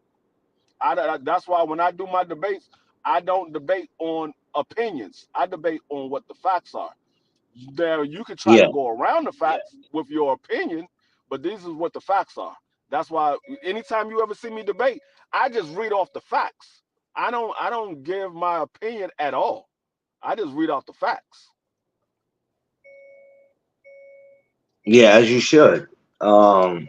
That's why when I do my debates, I don't debate on opinions. I debate on what the facts are. There, you can try to yeah, go around the facts with your opinion, but this is what the facts are. That's why anytime you ever see me debate, I just read off the facts. I don't give my opinion at all. I just read off the facts. yeah. As you should. Um,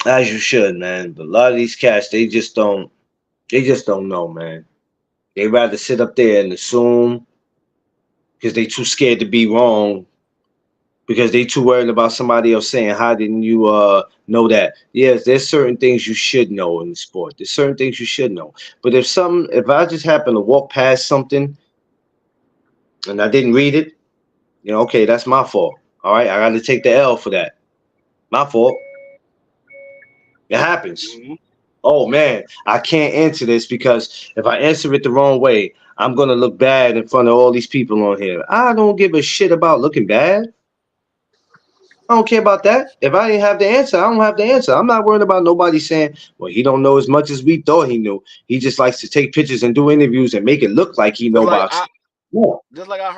as you should, man. But a lot of these cats, they just don't. They just don't know, man. They rather sit up there and assume because they too scared to be wrong because they too worried about somebody else saying, "How didn't you know that?" Yes, there's certain things you should know in the sport. There's certain things you should know. But if I just happen to walk past something and I didn't read it, okay, that's my fault. All right, I got to take the L for that. My fault. It happens. Hmm. Oh man, I can't answer this because if I answer it the wrong way, I'm gonna look bad in front of all these people on here. I don't give a shit about looking bad. I don't care about that. If I didn't have the answer, I don't have the answer. I'm not worried about nobody saying, "Well, he don't know as much as we thought he knew. He just likes to take pictures and do interviews and make it look like he Just know like I boxing." No, just like I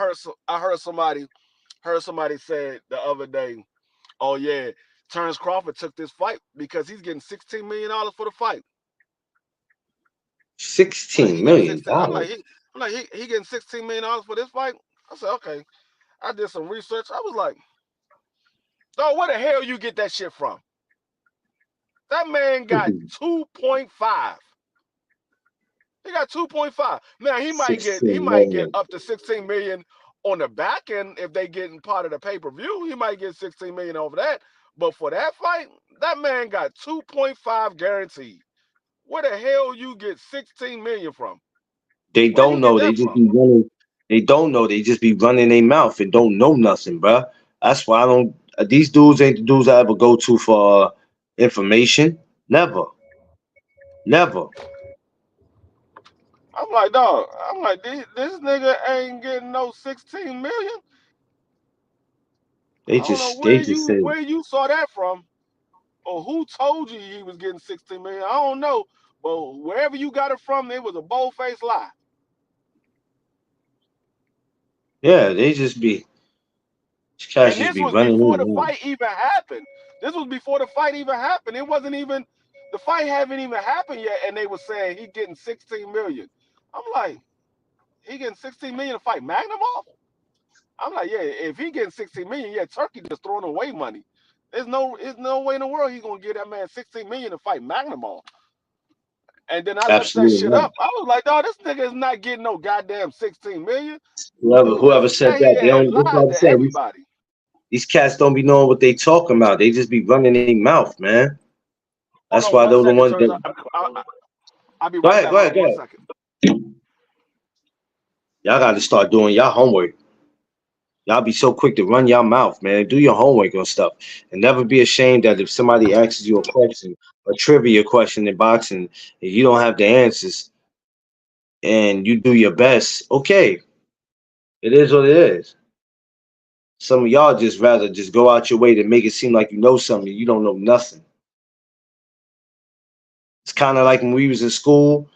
heard somebody say the other day, "Oh yeah, Terrence Crawford took this fight because he's getting $16 million for the fight." I'm like, he 16 getting million 16. dollars. I'm like, he getting $16 million for this fight. I said, okay. I did some research. I was like, dog, where the hell you get that shit from? That man got 2.5. He got 2.5. Now he 16 might get million. up to 16 million on the back end if they getting part of the pay-per-view. He might get 16 million over that. But for that fight, that man got 2.5 guaranteed. Where the hell you get 16 million from? They Where you don't get know. They that just from? be running. They don't know. They just be running their mouth and don't know nothing, bruh. That's why I don't. These dudes ain't the dudes I ever go to for information. Never, never. I'm like, dog. I'm like, this nigga ain't getting no 16 million. They I don't know just, they just said, where you saw that from, or who told you he was getting 16 million. I don't know, but wherever you got it from, it was a bold faced lie. yeah. They just be, these cats And just this be was running before their the mouth. fight even happened. This was before the fight even happened. It wasn't even the fight haven't even happened yet, and they were saying he getting 16 million. I'm like, he getting 16 million to fight Magnum off? I'm like, yeah, if he getting 16 million, yeah, Turkey just throwing away money. There's no way in the world he's gonna give that man 16 million to fight Magnum off. And then I looked that Absolutely shit not. up. I was like, dog, this nigga is not getting no goddamn 16 million. Whoever This said guy that, here they has don't. That's what lied I'm to saying. everybody. These cats don't be knowing what they talking about. They just be running their mouth, man. That's Hold why on they're one the second, ones turns that. out. I'll be Go right ahead, back. go Hold ahead, on go one ahead. second. Y'all got to start doing y'all homework. Y'all be so quick to run your mouth, man. Do your homework on stuff, and never be ashamed that if somebody asks you a question, a trivia question in boxing, and you don't have the answers, and you do your best. Okay, it is what it is. Some of y'all just rather just go out your way to make it seem like you know something. You don't know nothing. It's kind of like when we was in school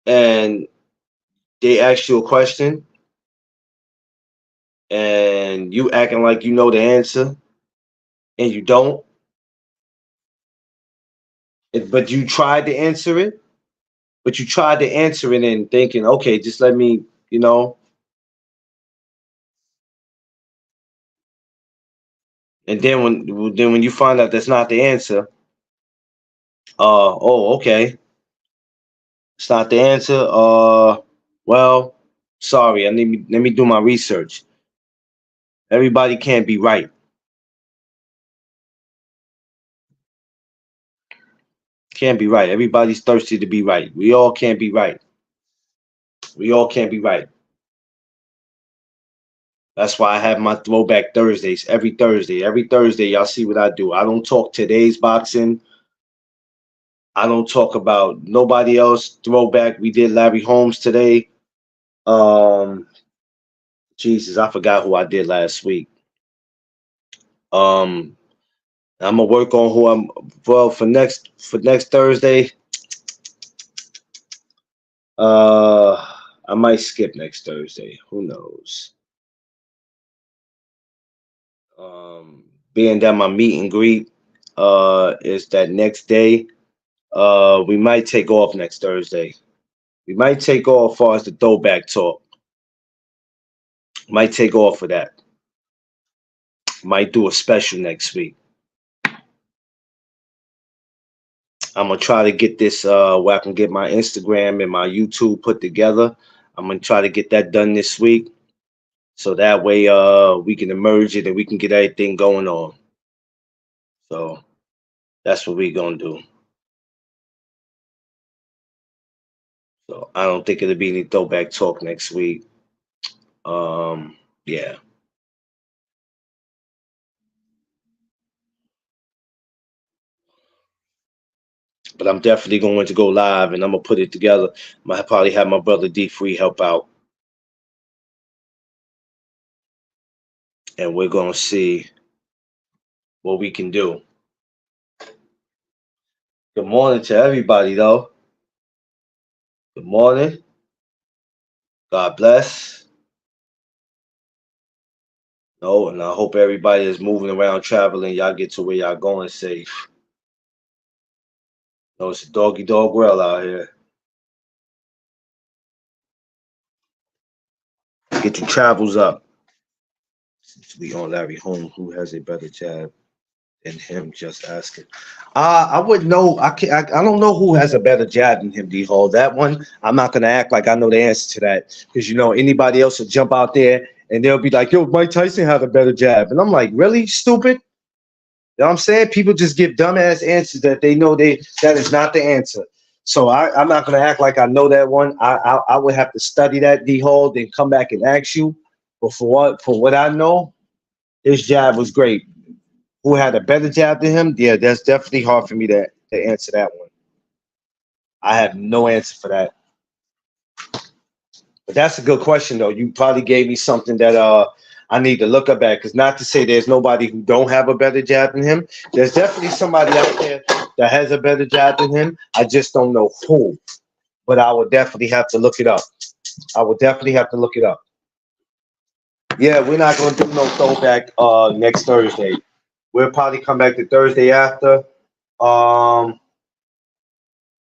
and they asked you a question and you acting like you know the answer and you don't, but you tried to answer it, but you tried to answer it and thinking, okay, just let me, you know, and then when you find out that's not the answer, oh, okay, it's not the answer. Well, sorry, let me do my research. Everybody can't be right. Can't be right. Everybody's thirsty to be right. We all can't be right. We all can't be right. That's why I have my throwback Thursdays every Thursday. Every Thursday, y'all see what I do. I don't talk today's boxing. I don't talk about nobody else throwback. We did Larry Holmes today. Um, Jesus, I forgot who I did last week. Um, I'm gonna work on who I'm. Well, for next Thursday, uh, I might skip next Thursday. Who knows? Being that my meet and greet is that next day, we might take off next Thursday. We might take off as far as the throwback talk. Might take off for that. Might do a special next week. I'm gonna try to get this where I can get my Instagram and my YouTube put together. I'm gonna try to get that done this week, so that way we can emerge it and we can get everything going on. So that's what we gonna do. So I don't think it'll be any throwback talk next week. Yeah, but I'm definitely going to go live and I'm gonna put it together. Might probably have my brother D Free help out, and we're gonna see what we can do. Good morning to everybody, though. Good morning. God bless. No, and I hope everybody is moving around, traveling. Y'all get to where y'all going safe. No, it's a doggy dog world out here. Get your travels up. We on Larry Holmes. Who has a better jab than him? Just asking. I wouldn't know. I can't. I don't know who has a better jab than him. D Hall. That one. I'm not gonna act like I know the answer to that because anybody else will jump out there and they'll be like, "Yo, Mike Tyson had a better jab," and I'm like, "Really, stupid." You know what I'm saying? People just give dumbass answers that they know that is not the answer. So I'm not gonna act like I know that one. I would have to study that D Hall, then come back and ask you. But for what I know, his jab was great. Who had a better jab than him? Yeah, that's definitely hard for me to answer that one. I have no answer for that. But that's a good question though. You probably gave me something that I need to look up at because not to say there's nobody who don't have a better jab than him. There's definitely somebody out there that has a better jab than him. I just don't know who. But I would definitely have to look it up. I would definitely have to look it up. Yeah, we're not gonna do no throwback next Thursday. We'll probably come back the Thursday after. Um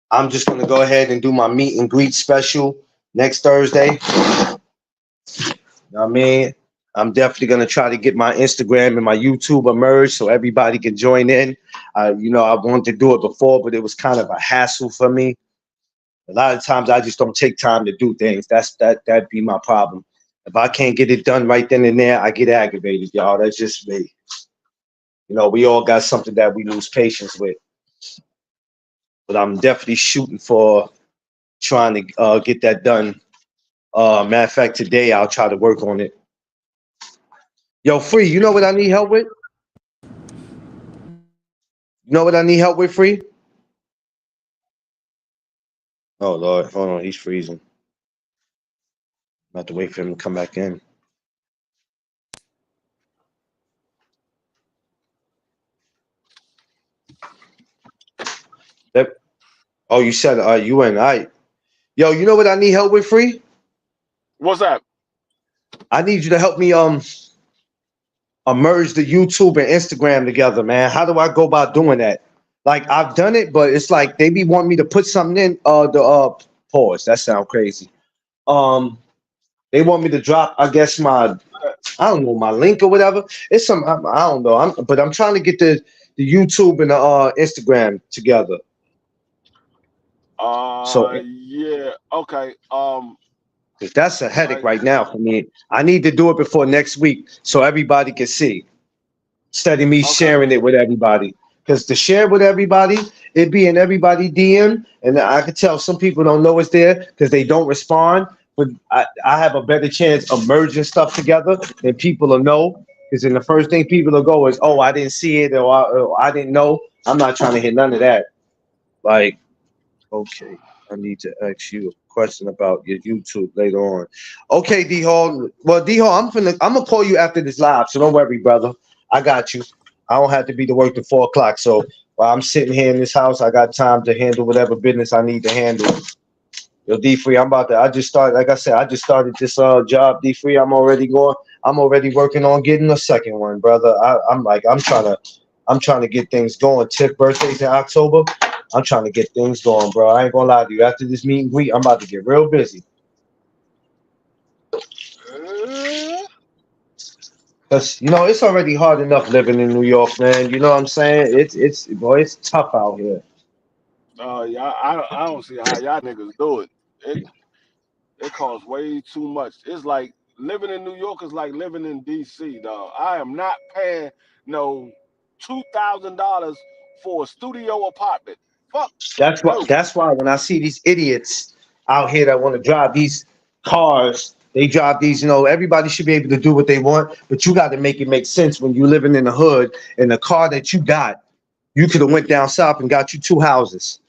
I'm just gonna go ahead and do my meet and greet special next Thursday. I mean, I'm definitely gonna try to get my Instagram and my YouTube emerged so everybody can join in. I wanted to do it before, but it was kind of a hassle for me. A lot of times, I just don't take time to do things. That'd be my problem. If I can't get it done right then and there, I get aggravated, y'all. That's just me. We all got something that we lose patience with. But I'm definitely shooting for trying to get that done. Matter of fact, today I'll try to work on it. Yo, Free, you know what I need help with? You know what I need help with, Free? Oh Lord, hold on, he's freezing. I have to wait for him to come back in. That, oh, you said you and I. Yo, you know what I need help with, Free? What's that? I need you to help me merge the YouTube and Instagram together, man. How do I go about doing that? Like I've done it, but it's like they be wanting me to put something in the pause. That sound crazy. Um, they want me to drop, I guess I don't know, my link or whatever. It's some I don't know. But I'm trying to get the YouTube and the Instagram together. So Yeah. Okay. that's a headache Like, right now for me. I need to do it before next week so everybody can see. Instead of me okay. sharing it with everybody. Because to share with everybody, it be in everybody DM, and I could tell some people don't know it's there because they don't respond. But I have a better chance of merging stuff together, and people will know. Because then the first thing people will go is, "Oh, I didn't see it," or I didn't know. I'm not trying to hear none of that. Like, okay, I need to ask you a question about your YouTube later on. Okay, D Hall. Well, D Hall, I'm gonna call you after this live, so don't worry, brother. I got you. I don't have to be to work till 4 o'clock. So while I'm sitting here in this house, I got time to handle whatever business I need to handle. Yo, D Free, I'm about to. I just started. Like I said, I just started this job. D Free, I'm already going. I'm already working on getting a second one, brother. I'm trying to get things going. Tip birthdays in October. I'm trying to get things going, bro. I ain't gonna lie to you. After this meet and greet, I'm about to get real busy. uh, Cause it's already hard enough living in New York, man. You know what I'm saying? It's boy, it's tough out here. yeah, I don't see how y'all niggas do it. It it costs way too much. It's like living in New York is like living in DC, dog. I am not paying no $2,000 for a studio apartment. Fuck no. That's why when I see these idiots out here that want to drive these cars, they drive these, everybody should be able to do what they want, but you got to make it make sense when you living in the hood and the car that you got, you could have went down south and got you two houses.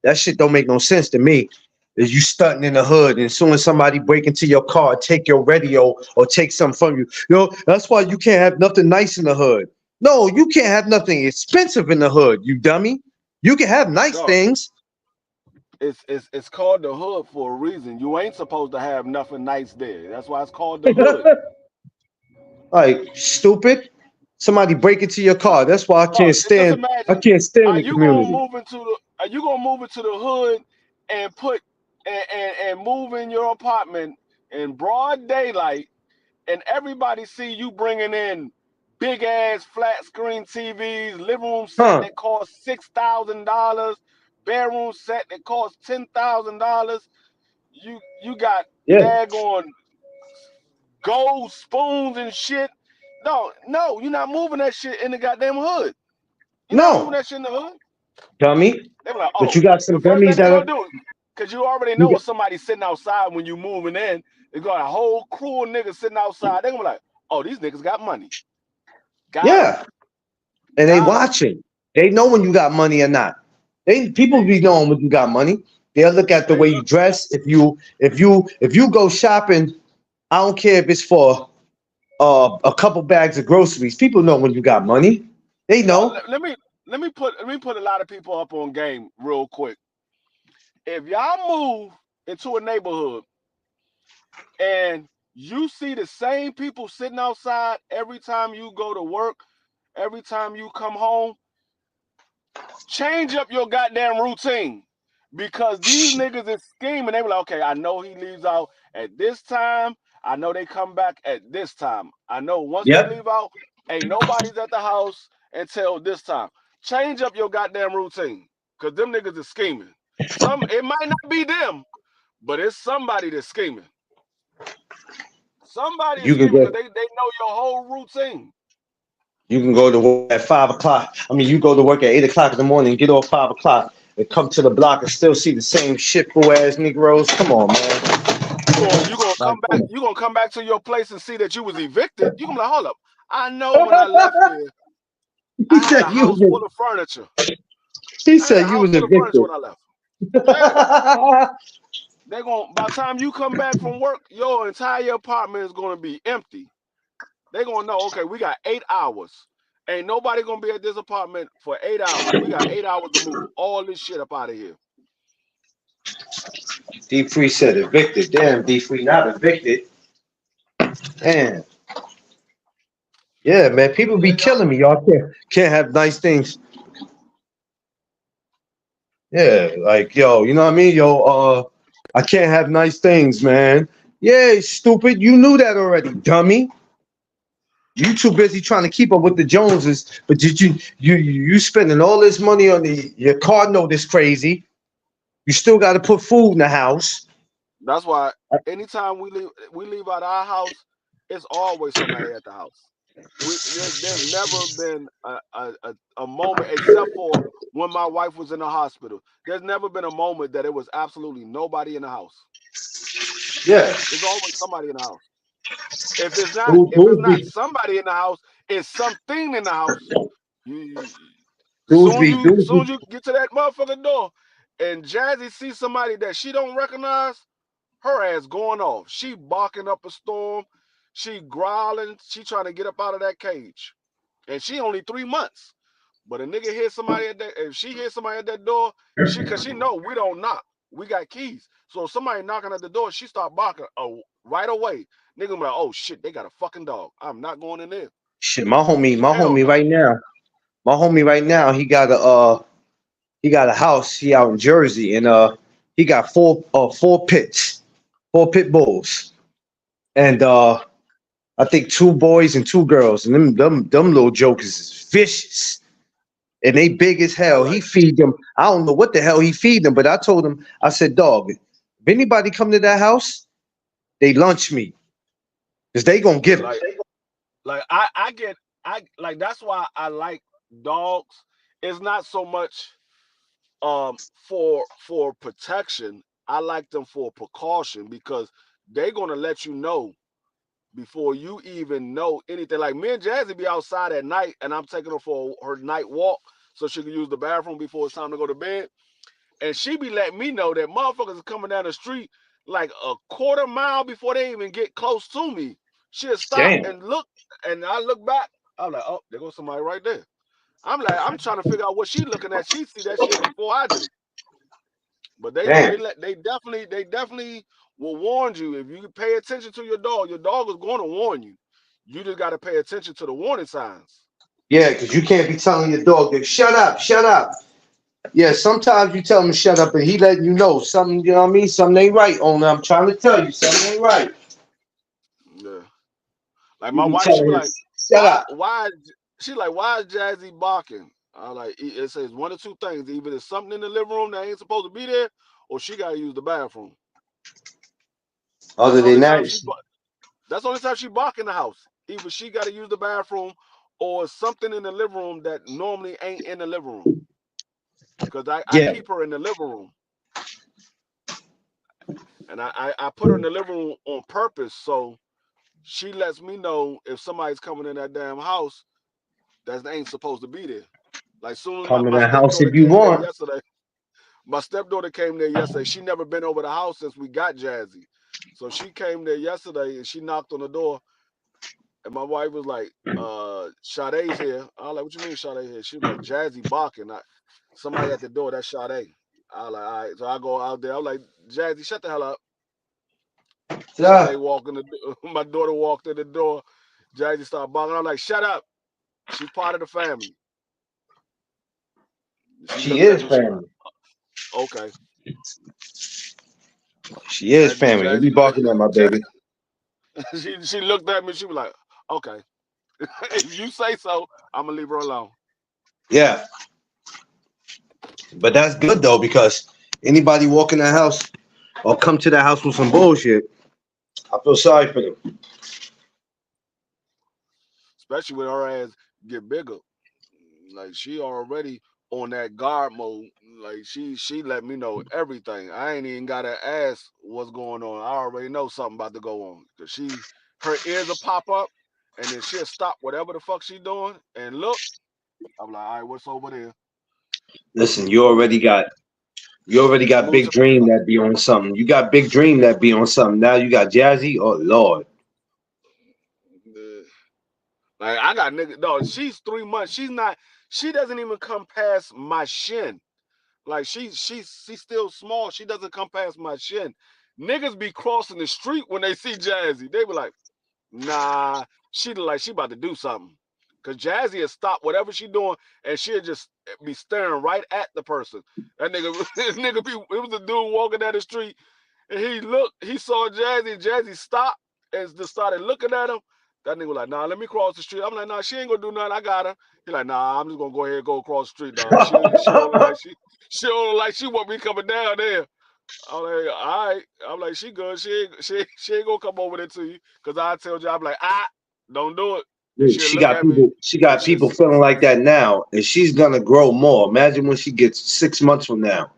That shit don't make no sense to me. Is you stunting in the hood, and as soon as somebody break into your car, take your radio or take something from you, that's why you can't have nothing nice in the hood. No, you can't have nothing expensive in the hood, you dummy. You can have nice Dog, things. it's called the hood for a reason. You ain't supposed to have nothing nice there. That's why it's called the hood. Like stupid. Somebody break into your car. That's why Dog, just I imagine, can't stand the community. are you gonna move into the hood and put and move in your apartment in broad daylight and everybody see you bringing in big ass flat screen TVs, living room set Huh. that costs $6,000, bedroom set that costs $10,000. You got Yeah. daggone gold spoons and shit. No, you're not moving that shit in the goddamn hood. You're not moving No, that shit in the hood. dummy. They be like, But oh, you got the some first dummies thing they that are gonna do, cause you already you know got, if somebody's sitting outside when you moving in, they got a whole crew of niggas sitting outside. They gonna be like, oh, these niggas got money. Got them. yeah. And they Got them. watching. They know when you got money or not. They people be knowing when you got money. They'll look at the They way you look. dress. If you go shopping, I don't care if it's for a couple bags of groceries. People know when you got money. They No, know. let me put a lot of people up on game real quick. If y'all move into a neighborhood and you see the same people sitting outside every time you go to work, every time you come home, change up your goddamn routine because these niggas is scheming. They be like, okay, I know he leaves out at this time. I know they come back at this time. I know once they Yep. leave out, ain't nobody's at the house until this time. Change up your goddamn routine because them niggas is scheming. It might not be them, but it's somebody that's scheming. Somebody is You can scheming because go. they know your whole routine. You can go to work at 5 o'clock. I mean, you go to work at 8 o'clock in the morning, get off 5 o'clock, and come to the block and still see the same shitful ass Negroes. Come on, man. You gonna Like, come back. come on. You gonna come back to your place and see that you was evicted. You gonna be like, hold up. I know when I left here, He I had said a you house was. full of furniture. He I had a said you house was full of furniture evicted. when I left. Yeah, they gonna by the time you come back from work, your entire apartment is gonna be empty. They gonna know. Okay, we got 8 hours. Ain't nobody gonna be at this apartment for 8 hours. We got 8 hours to move all this shit up out of here. D Free said evicted. Damn, D Free not evicted. And yeah, man, people be Yeah, y'all. killing me. Y'all can't have nice things. Yeah, like yo, you know what I mean? Yo, I can't have nice things, man. Yeah, stupid. You knew that already, dummy. You too busy trying to keep up with the Joneses, but did you spending all this money on your car note is crazy. You still got to put food in the house. That's why anytime we leave out our house, it's always somebody at the house. There's never been a moment except for when my wife was in the hospital. There's never been a moment that it was absolutely nobody in the house. Yeah, There's always somebody in the house. If it's not if it's dudes not be somebody in the house, it's something in the house. You dudes be dudes soon be as you get to that motherfucking door, and Jazzy sees somebody that she don't recognize, her ass going off. She barking up a storm. She growling. She trying to get up out of that cage. And she only 3 months. But a nigga hear somebody at that, if she hears somebody at that door, cause she know we don't knock. We got keys. So if somebody knocking at the door, she start barking right away. Nigga be like, oh shit, they got a fucking dog. I'm not going in there. shit. My Hell homie no. right now, my homie right now, he got a house. He out in Jersey, and he got four pit bulls, and I think two boys and two girls, and them little jokers is vicious. And they big as I hell. He like feed them. I don't know what the hell he feed them, but I told him, I said, dog, if anybody come to that house, they lunch me, cause they gonna yeah, get them. like I get I like that's why I like dogs. It's not so much for protection. I like them for precaution because they're gonna let you know before you even know anything. Like me and Jazzy be outside at night and I'm taking her for her night walk so she can use the bathroom before it's time to go to bed. And she be letting me know that motherfuckers are coming down the street like a quarter mile before they even get close to me. She'll stop Damn, and look, and I look back. I'm like, oh, there goes somebody right there. I'm like, I'm trying to figure out what she looking at. She see that shit before I do. But damn. they definitely will warn you if you pay attention to your dog. Your dog is going to warn you. You just got to pay attention to the warning signs. Yeah, because you can't be telling your dog to shut up, shut up. Yeah, sometimes you tell him to shut up, and he letting you know something. You know what I mean? Something ain't right. On I'm trying to tell you something ain't right. Yeah. Like You my be wife, she telling be him, like, shut up. she like, why is Jazzy barking? I like it says one or two things. Either there's something in the living room that ain't supposed to be there, or she gotta use the bathroom. That's Other the than only time that, she that's the only time she bark in the house. Either she gotta use the bathroom or something in the living room that normally ain't in the living room. Cause I yeah, keep her in the living room. And I put her in the living room on purpose so she lets me know if somebody's coming in that damn house that ain't supposed to be there. Like soon as come in my the house stepdaughter if you came there want. yesterday, my stepdaughter came there yesterday. She never been over the house since we got Jazzy. So she came there yesterday and she knocked on the door and my wife was like, Sade's here. I was like, what you mean Sade here? She was like, Jazzy barking. Somebody at the door, that's Sade. I was like, all right. So I go out there. I was like, Jazzy, shut the hell up. Yeah, Sade walked in the door. My daughter walked in the door. Jazzy started barking. I'm like, shut up. She part of the family. She she looked at is me. She was like, family. okay. She is family. You be barking at my baby. She looked at me. She was like, okay. If you say so, I'm gonna leave her alone. Yeah, but that's good though because anybody walk in that house or come to that house with some bullshit, I feel sorry for them. Especially when her ass get bigger. Like she already on that guard mode. Like she let me know everything. I ain't even gotta ask what's going on. I already know something about to go on. Cause her ears will pop up and then she'll stop whatever the fuck she doing and look. I'm like, all right, what's over there? Listen, you already got Move Big to the Dream side. that be on something. You got Big Dream that be on something. Now you got Jazzy. Oh Lord. Yeah. Like I got nigga dog. She's 3 months. She doesn't even come past my shin. Like she's still small. She doesn't come past my shin. Niggas be crossing the street when they see Jazzy. They be like, Nah, she look like she about to do something. Cause Jazzy had stopped whatever she doing, and she'd just be staring right at the person. That nigga, nigga be. It was a dude walking down the street, and he looked. He saw Jazzy. Jazzy stopped and just started looking at him. That nigga was like, "Nah, let me cross the street." I'm like, "Nah, she ain't gonna do nothing. I got her." He like, "Nah, I'm just gonna go ahead and go across the street, dog. She don't look like she don't look like she want me coming down there." I'm like, all right. I'm like, she good. She ain't gonna come over there to you. Cause I tell you, I'm like, don't do it. And Dude, she'll look at me she and got she'll people feeling like that now, and she's gonna grow more. Imagine when she gets 6 months from now.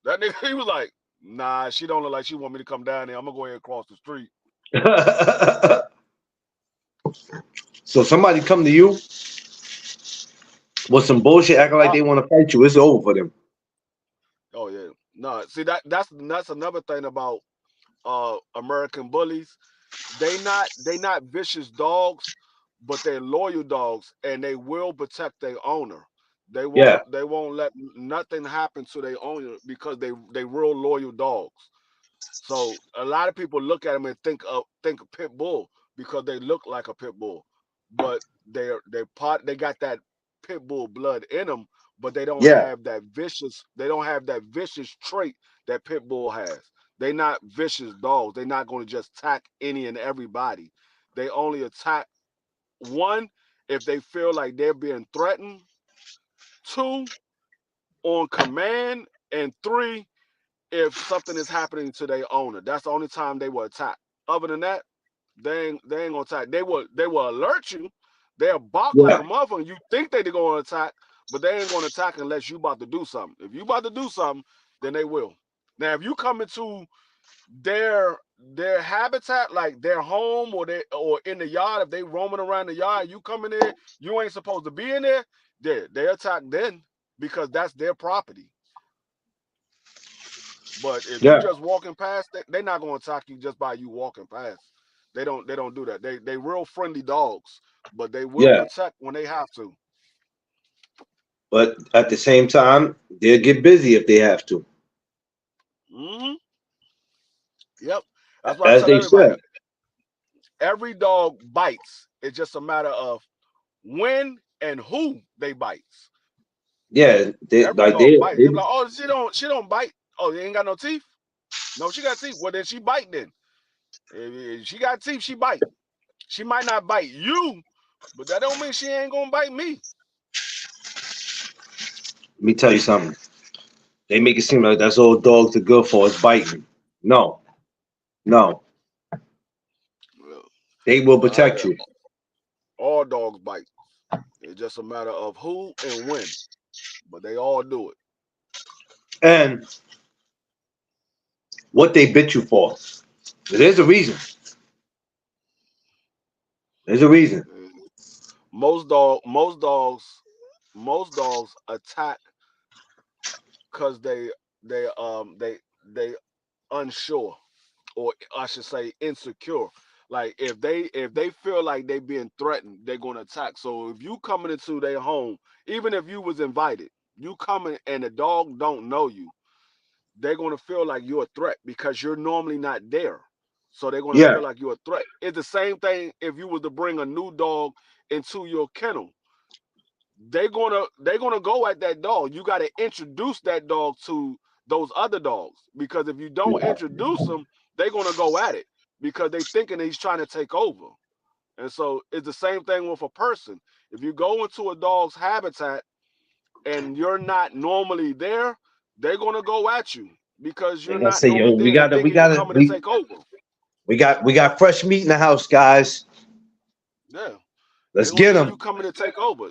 that nigga, he was like, nah, she don't look like she want me to come down there. I'm gonna go ahead and cross the street. So somebody come to you with some bullshit, acting like Uh, they want to fight you. It's over for them. oh yeah. No, see that's another thing about American bullies. They not vicious dogs, but they're loyal dogs and they will protect their owner. Yeah, They won't let nothing happen to their owner because they real loyal dogs. So a lot of people look at them and think of pit bull because they look like a pit bull, but they got that pit bull blood in them, but yeah, they don't have that vicious trait that pit bull has. They not vicious dogs. They're not going to just attack any and everybody. They only attack one if they feel like they're being threatened, two on command, and three if something is happening to their owner. That's the only time they will attack. Other than that, they ain't gonna attack. They will alert you. They'll bark like yeah. a motherfucker. You think they're gonna attack, but they ain't gonna attack unless you about to do something. If you about to do something, then they will. Now, if you come into their habitat, like their home or in the yard, if they roaming around the yard, you come in there, you ain't supposed to be in there. They attack then because that's their property. But if you Yeah, just walking past, they're not gonna attack you just by you walking past. They don't do that. They real friendly dogs, but they will yeah. protect when they have to. But at the same time, they'll get busy if they have to, Hmm. Yep. That's what I as tell they everybody. should. Every dog bites. It's just a matter of when and who they bites. Yeah, Every dog bites. They're like, oh, she don't bite. Oh, they ain't got no teeth. No, she got teeth. Well, then she bite. Then if she got teeth, she bite. She might not bite you, but that don't mean she ain't gonna bite me. let me tell you something. They make it seem like that's all dogs are good for is biting. No, no, Well, they will I, protect you. all dogs bite. It's just a matter of who and when, but they all do it. And what they bit you for. There's a reason. There's a reason. Mhm. Most dogs attack because they unsure, or I should say insecure. Like if they feel like they being threatened, they're gonna attack. So if you coming into their home, even if you was invited, you coming and the dog don't know you, they're gonna feel like you're a threat because you're normally not there. So they're gonna Yeah, feel like you're a threat. It's the same thing if you was to bring a new dog into your kennel. They're gonna go at that dog. You gotta introduce that dog to those other dogs because if you don't yeah. introduce them, they're gonna go at it because they thinking he's trying to take over. And so it's the same thing with a person. If you go into a dog's habitat and you're not normally there, they're gonna go at you because They you're gonna not say, yo, normally there. They thinking you coming to take over. we got fresh meat in the house, guys. Yeah. They're Let's gonna get think you them. coming to take over.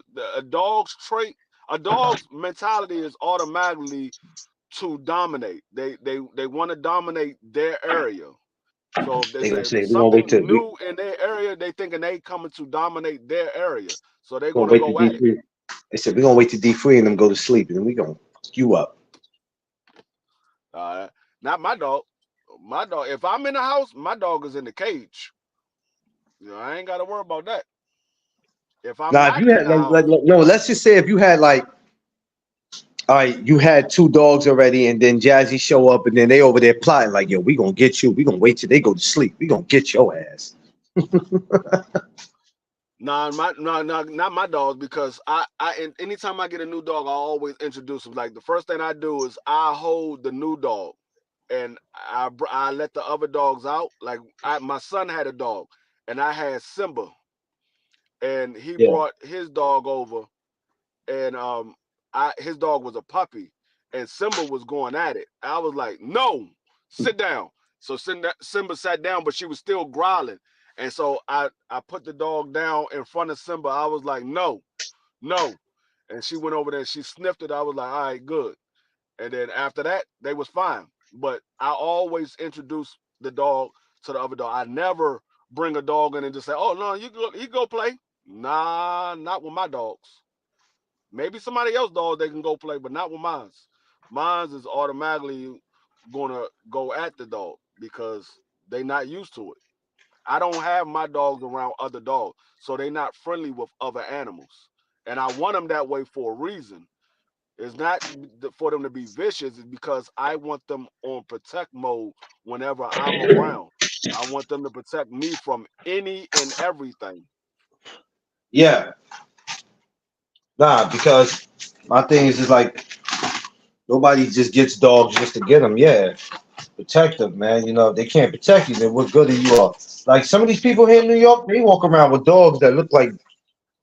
A dog's mentality is automatically to dominate. They want to dominate their area. So if they They say gonna if say it's we're gonna wait till something new in their area, they thinking they coming to dominate their area. So they're gonna gonna wait to go D at it. free. They said we're gonna wait to D free and them go to sleep, and then we gonna fuck you up. Not my dog. My dog. If I'm in the house, my dog is in the cage. I ain't got to worry about that. If I'm Now, if not you in had the house, no, let's just say if you had like, all right, you had two dogs already, and then Jazzy show up, and then they over there plotting like, yo, we gonna get you. We gonna wait till they go to sleep. We gonna get your ass. Not my dogs because and anytime I get a new dog, I always introduce them. Like the first thing I do is I hold the new dog and I let the other dogs out. Like my son had a dog and I had Simba and he Yeah, brought his dog over and I his dog was a puppy and Simba was going at it. I was like, no, sit down. So Simba sat down, but she was still growling. And so I put the dog down in front of Simba. I was like, no, no. And she went over there and she sniffed it. I was like, all right, good. And then after that, they was fine. But I always introduce the dog to the other dog. I never bring a dog in and just say, oh no, you go play. Nah, not with my dogs. Maybe somebody else dog they can go play, but not with mine's. Mine's is automatically gonna go at the dog because they not used to it. I don't have my dogs around other dogs, so they not friendly with other animals. And I want them that way for a reason. It's not for them to be vicious, it's because I want them on protect mode whenever I'm around. I want them to protect me from any and everything. yeah, nah. Because my thing is like nobody just gets dogs just to get them. Yeah, protect them, man. You know, if they can't protect you, then what good are you are? Like some of these people here in New York, they walk around with dogs that look like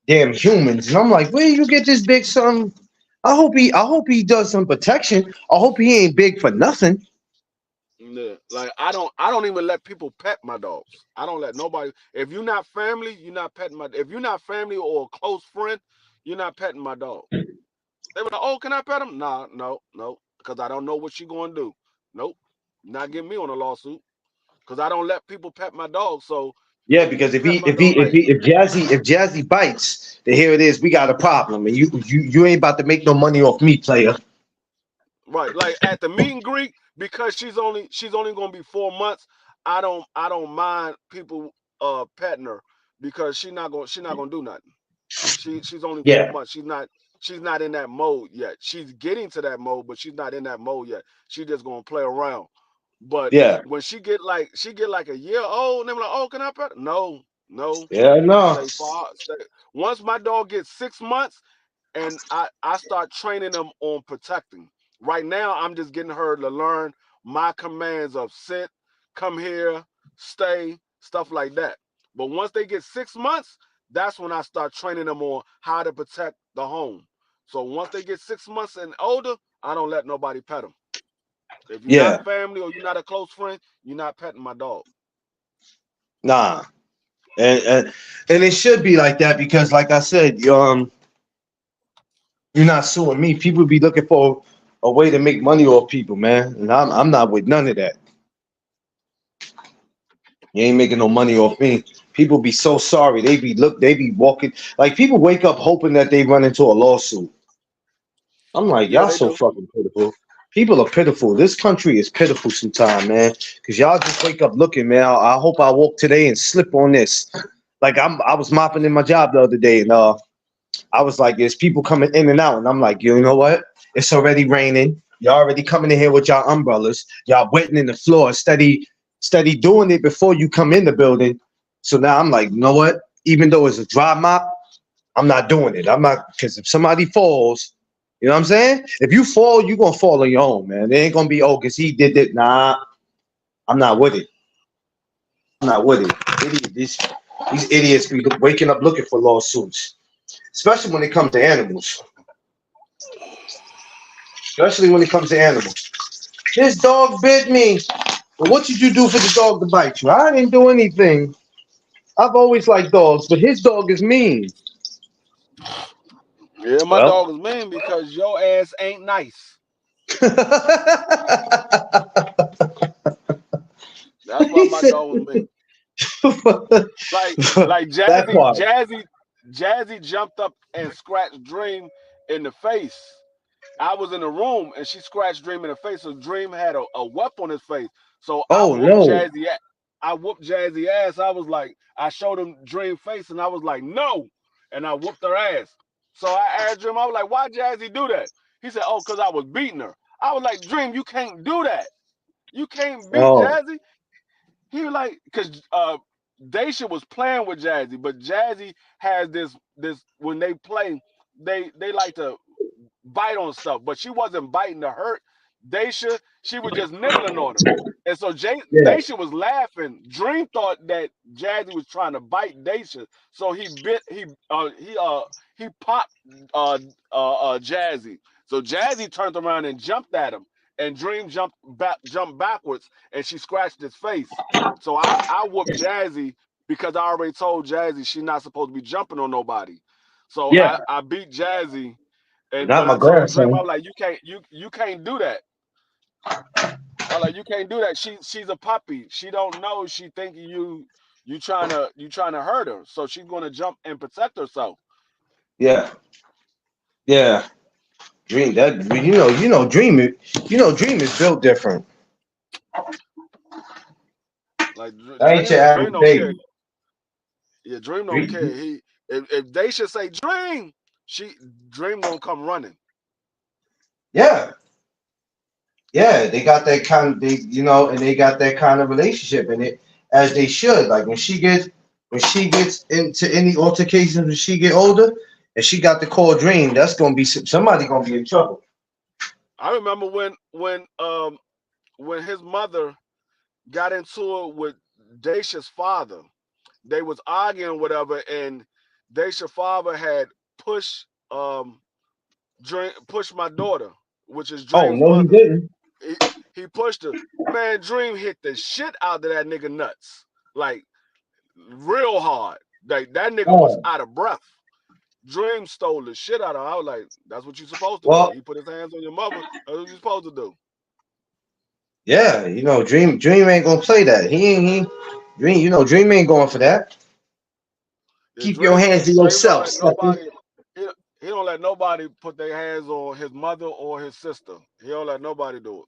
damn humans, and I'm like, where you get this big son? I hope he does some protection. I hope he ain't big for nothing. Yeah, like I don't even let people pet my dogs. I don't let nobody. If you're not family, you're not petting my. If you're not family or a close friend, you're not petting my dog. They were like, "Oh, can I pet him?" Nah, no, no, because I don't know what she gonna do. Nope, not getting me on a lawsuit because I don't let people pet my dog. So Yeah, if because you pet my dog, like if Jazzy bites, then here it is. We got a problem, and you ain't about to make no money off me, player. right, like at the meet and greet, because she's only gonna be 4 months. I don't mind people petting her because she not gonna do nothing. She's only four Yeah, months. She's not in that mode yet. She's getting to that mode, but she's not in that mode yet. She just gonna play around. But yeah, when she get like a year old, and they're like, oh, can I pet her? No, no. yeah. No, Stay far. Stay. Once my dog gets 6 months and I start training them on protecting. Right now, I'm just getting her to learn my commands of sit, come here, stay, stuff like that. But once they get 6 months, that's when I start training them on how to protect the home. So once they get 6 months and older, I don't let nobody pet them. If you're not yeah, family or you're not a close friend, you're not petting my dog. nah, and and it should be like that because, like I said, you're not suing me. People be looking for a way to make money off people, man, and I'm not with none of that. You ain't making no money off me. People be so sorry. They be walking like people wake up hoping that they run into a lawsuit. I'm like, Yeah, y'all they so do. fucking pitiful. People are pitiful. This country is pitiful sometimes, man. Cause y'all just wake up looking, man. I hope I walk today and slip on this. Like I was mopping in my job the other day, and I was like, there's people coming in and out, and I'm like, you know what? It's already raining. Y'all already coming in here with y'all umbrellas. Y'all wetting in the floor, steady doing it before you come in the building. So now I'm like, you know what? Even though it's a dry mop, I'm not doing it. I'm not because if somebody falls, you know what I'm saying? If you fall, you're gonna fall on your own, man. It ain't gonna be because he did it. Nah, I'm not with it. I'm not with it. Idiot, these idiots be waking up looking for lawsuits, especially when it comes to animals. Especially when it comes to animals. This dog bit me. Well, what did you do for the dog to bite you? I didn't do anything. I've always liked dogs, but his dog is mean. Yeah, my Well, dog is mean because your ass ain't nice. That's why he my said dog was mean. Like like that Jazzy part. Jazzy Jazzy jumped up and scratched Dream in the face. I was in the room and she scratched Dream in the face. So Dream had a whelp on his face. So I Oh whooped no. Jazzy. I whooped Jazzy ass. I was like, I showed him Dream face and I was like, no, and I whooped her ass. So I asked Dream. I was like, why Jazzy do that? He said, oh, cause I was beating her. I was like, Dream, you can't do that. You can't beat Oh Jazzy. He was like, cause Daisha was playing with Jazzy, but Jazzy has this when they play, they like to bite on stuff, but she wasn't biting to hurt Daisha. She was just nibbling on her. And so Yeah, Daisha was laughing. Dream thought that Jazzy was trying to bite Daisha, so he popped uh Jazzy. So Jazzy turned around and jumped at him, and Dream jumped backwards, and she scratched his face. So I whooped Jazzy because I already told Jazzy she's not supposed to be jumping on nobody. So yeah, I beat Jazzy, and not but my I told Dream, I grandson. was like, you can't do that. I was like, you can't do that. She's a puppy. She don't know. She thinking you trying to hurt her. So she's gonna jump and protect herself. Yeah, yeah. Dream that Dream is built different. Like That ain't your Dream average don't care. baby. Yeah, Dream don't care. Dream, If they should say Dream, she Dream gonna come running. yeah, yeah. They got that kind of and they got that kind of relationship in it as they should. Like when she gets into any altercations when she get older, and she got the core Dream, that's gonna be somebody gonna be in trouble. I remember when his mother got into it with Dacia's father. They was arguing whatever, and Dacia's father had pushed pushed my daughter, which is Oh Dream's no, he mother. didn't. He, he pushed her. Man, Dream hit the shit out of that nigga nuts. Like real hard. Like that nigga was Oh out of breath. Dream stole the shit out of her. I was like, that's what you're supposed to do. well, He put his hands on your mother. That's what you're supposed to do. yeah. Dream ain't gonna play that. He Dream. Dream ain't going for that. Yeah, Keep your hands to Dream don't yourself, let sucker. nobody he, he don't let nobody put their hands on his mother or his sister. He don't let nobody do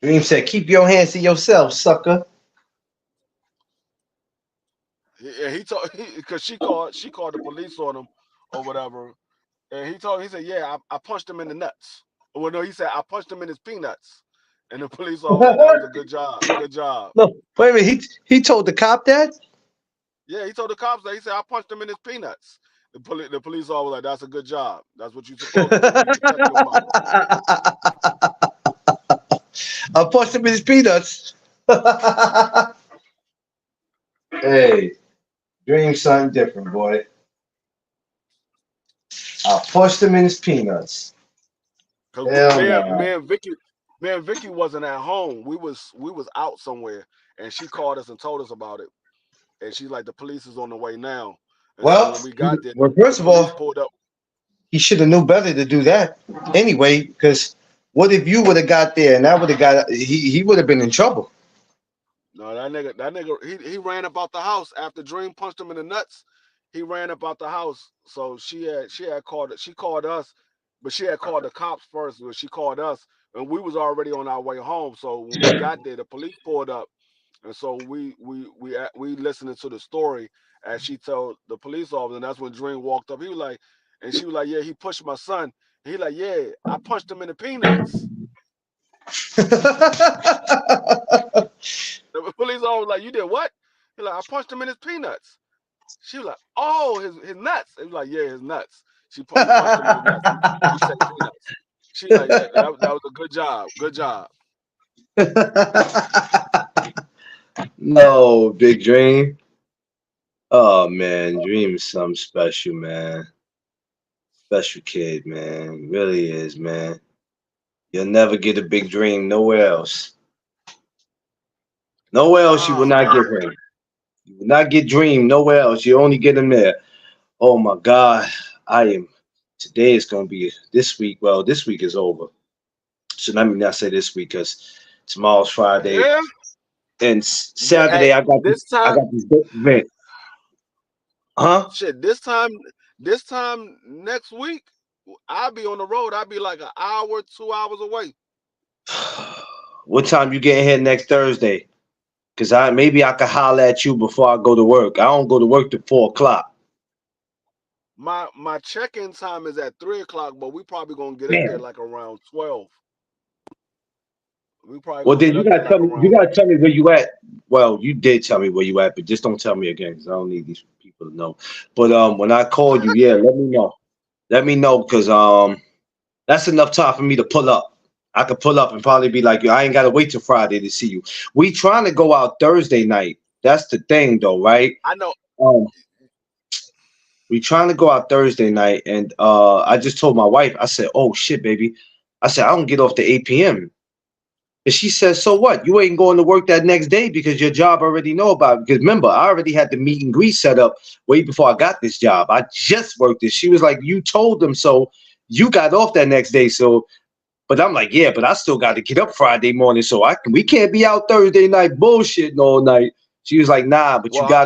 Dream said, "Keep your hands to yourself, sucker." it. He told because she called the police on him or whatever. And he said, yeah, I punched him in the nuts. Well, no, he said I punched him in his peanuts. And the police officer was like, that was a good job. Good job. No, wait a minute. He told the cop that. Yeah, he told the cops that he said I punched him in his peanuts. The police officer was like, that's a good job. That's what you're supposed to do. You protect your mother. I punched him in his peanuts. Hey, Dream something different, boy. I punched him in his peanuts. Cause Hell no. me and Vicky wasn't at home. We was out somewhere, and she called us and told us about it. And she's like, the police is on the way now. And so Well, when we got there, first the of police all, pulled up. he should have knew better to do that anyway. Because what if you would have got there and that would have got he would have been in trouble. No, that nigga, he ran about the house after Dream punched him in the nuts. He ran about the house. So she called us, but she had called the cops first. But she called us, and we was already on our way home. So when we got there, the police pulled up, and so we listening to the story as she told the police officer. And that's when Dream walked up. He was like, and she was like, yeah, he pushed my son. And he like, yeah, I punched him in the peanuts. The police officer was like, you did what? He like, I punched him in his peanuts. She was like, "Oh, his nuts." He was like, "Yeah, his nuts." He punched him in his nuts. He said peanuts. She like that was a good job. Good job. No, Big Dream. Oh man, Dream is something special, man. Special kid, man. Really is, man. You'll never get a big dream nowhere else. Nowhere else you will Oh not get man. him. You will not get Dream nowhere else. You only get him there. Oh my God. I am today is gonna be this week. Well, this week is over. So let me not say this week because tomorrow's Friday. Yeah. And Hey, Saturday this I time, got this big event. Huh? shit. This time next week, I'll be on the road. I'll be like an hour, 2 hours away. What time you getting here next Thursday? Cause I could holler at you before I go to work. I don't go to work till 4 o'clock. My check-in time is at 3 o'clock, but we probably gonna get up there Damn. like around 12. We probably Well, gonna then get you up there gotta like tell me. You around. gotta tell me where you at. Well, you did tell me where you at, but just don't tell me again because I don't need these people to know. But when I call you, yeah, let me know. Let me know because that's enough time for me to pull up. I could pull up and probably be like, yo, I ain't gotta wait till Friday to see you. We trying to go out Thursday night. That's the thing, though, right? I know. Um, we trying to go out Thursday night, and I just told my wife. I said, "Oh shit, baby." I said, "I don't get off to 8 p.m." And she says, "So what? You ain't going to work that next day because your job already know about it." Because remember, I already had the meet and greet set up way before I got this job. I just worked it. She was like, "You told them so. You got off that next day." So, but I'm like, "Yeah, but I still got to get up Friday morning, so we can't be out Thursday night bullshitting all night." She was like, "Nah, but Well,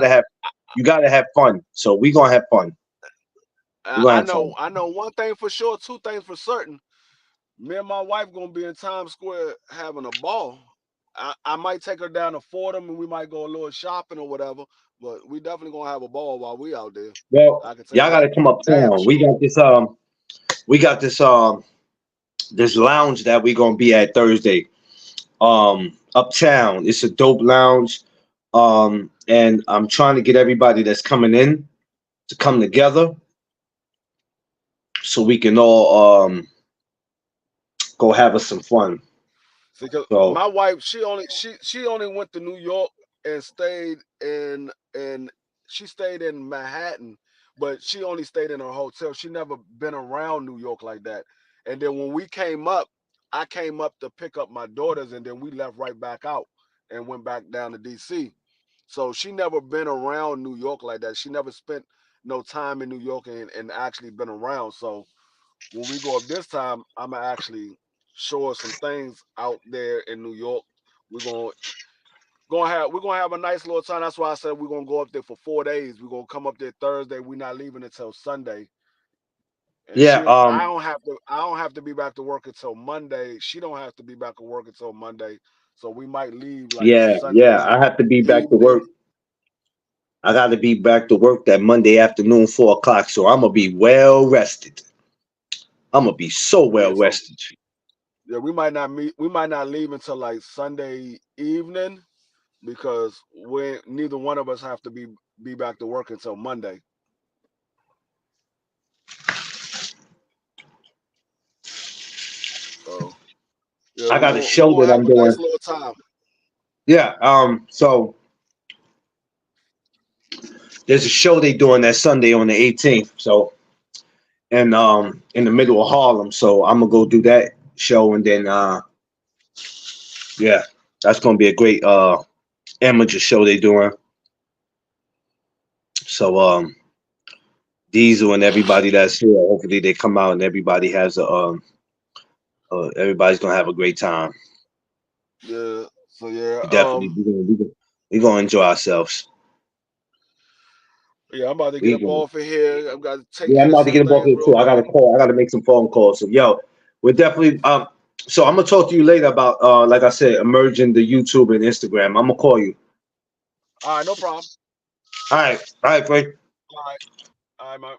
you gotta have fun. So we gonna have fun. We gonna I have know. fun." I know one thing for sure. Two things for certain. Me and my wife gonna be in Times Square having a ball. I might take her down to Fordham and we might go a little shopping or whatever. But we definitely gonna have a ball while we out there. Well, I can tell you y'all that gotta come for damn uptown. sure. We got this lounge that we gonna be at Thursday. Uptown. It's a dope lounge. And I'm trying to get everybody that's coming in to come together so we can all go have us some fun. See, 'cause So my wife, she only went to New York and stayed in she stayed in Manhattan, but she only stayed in her hotel. She never been around New York like that. And then when we came up, I came up to pick up my daughters, and then we left right back out and went back down to DC. So she never been around New York like that. She never spent no time in New York and actually been around. So when we go up this time, I'm gonna actually show us some things out there in New York. We're gonna have a nice little time. That's why I said we're gonna go up there for 4 days. We're gonna come up there Thursday. We're not leaving until Sunday. And yeah, I don't have to be back to work until Monday. She don't have to be back to work until Monday. So we might leave like yeah. Sunday I have to be back to work. evening. I got to be back to work that Monday afternoon, 4 o'clock. So I'm gonna be well rested. I'm gonna be so well Yeah, so rested. yeah, we might not leave until like Sunday evening because we neither one of us have to be back to work until Monday. So yeah, I got a we're show gonna that have I'm a nice doing. little time. Yeah. So there's a show they doing that Sunday on the 18th. So and in the middle of Harlem. So I'm gonna go do that show and then yeah, that's gonna be a great amateur show they doing. So Diesel and everybody that's here, hopefully they come out and everybody has a everybody's gonna have a great time. Yeah. So yeah, Definitely, we gonna enjoy ourselves. yeah, I'm about to get We up gonna, off of here. I've got to take yeah, I'm care of about to some get above things here real too. I got quick. to call. I got to make some phone calls. So yo, we're definitely So I'm gonna talk to you later about like I said, emerging the YouTube and Instagram. I'm gonna call you. All right, no problem. All right, Frank. All right, all right, man.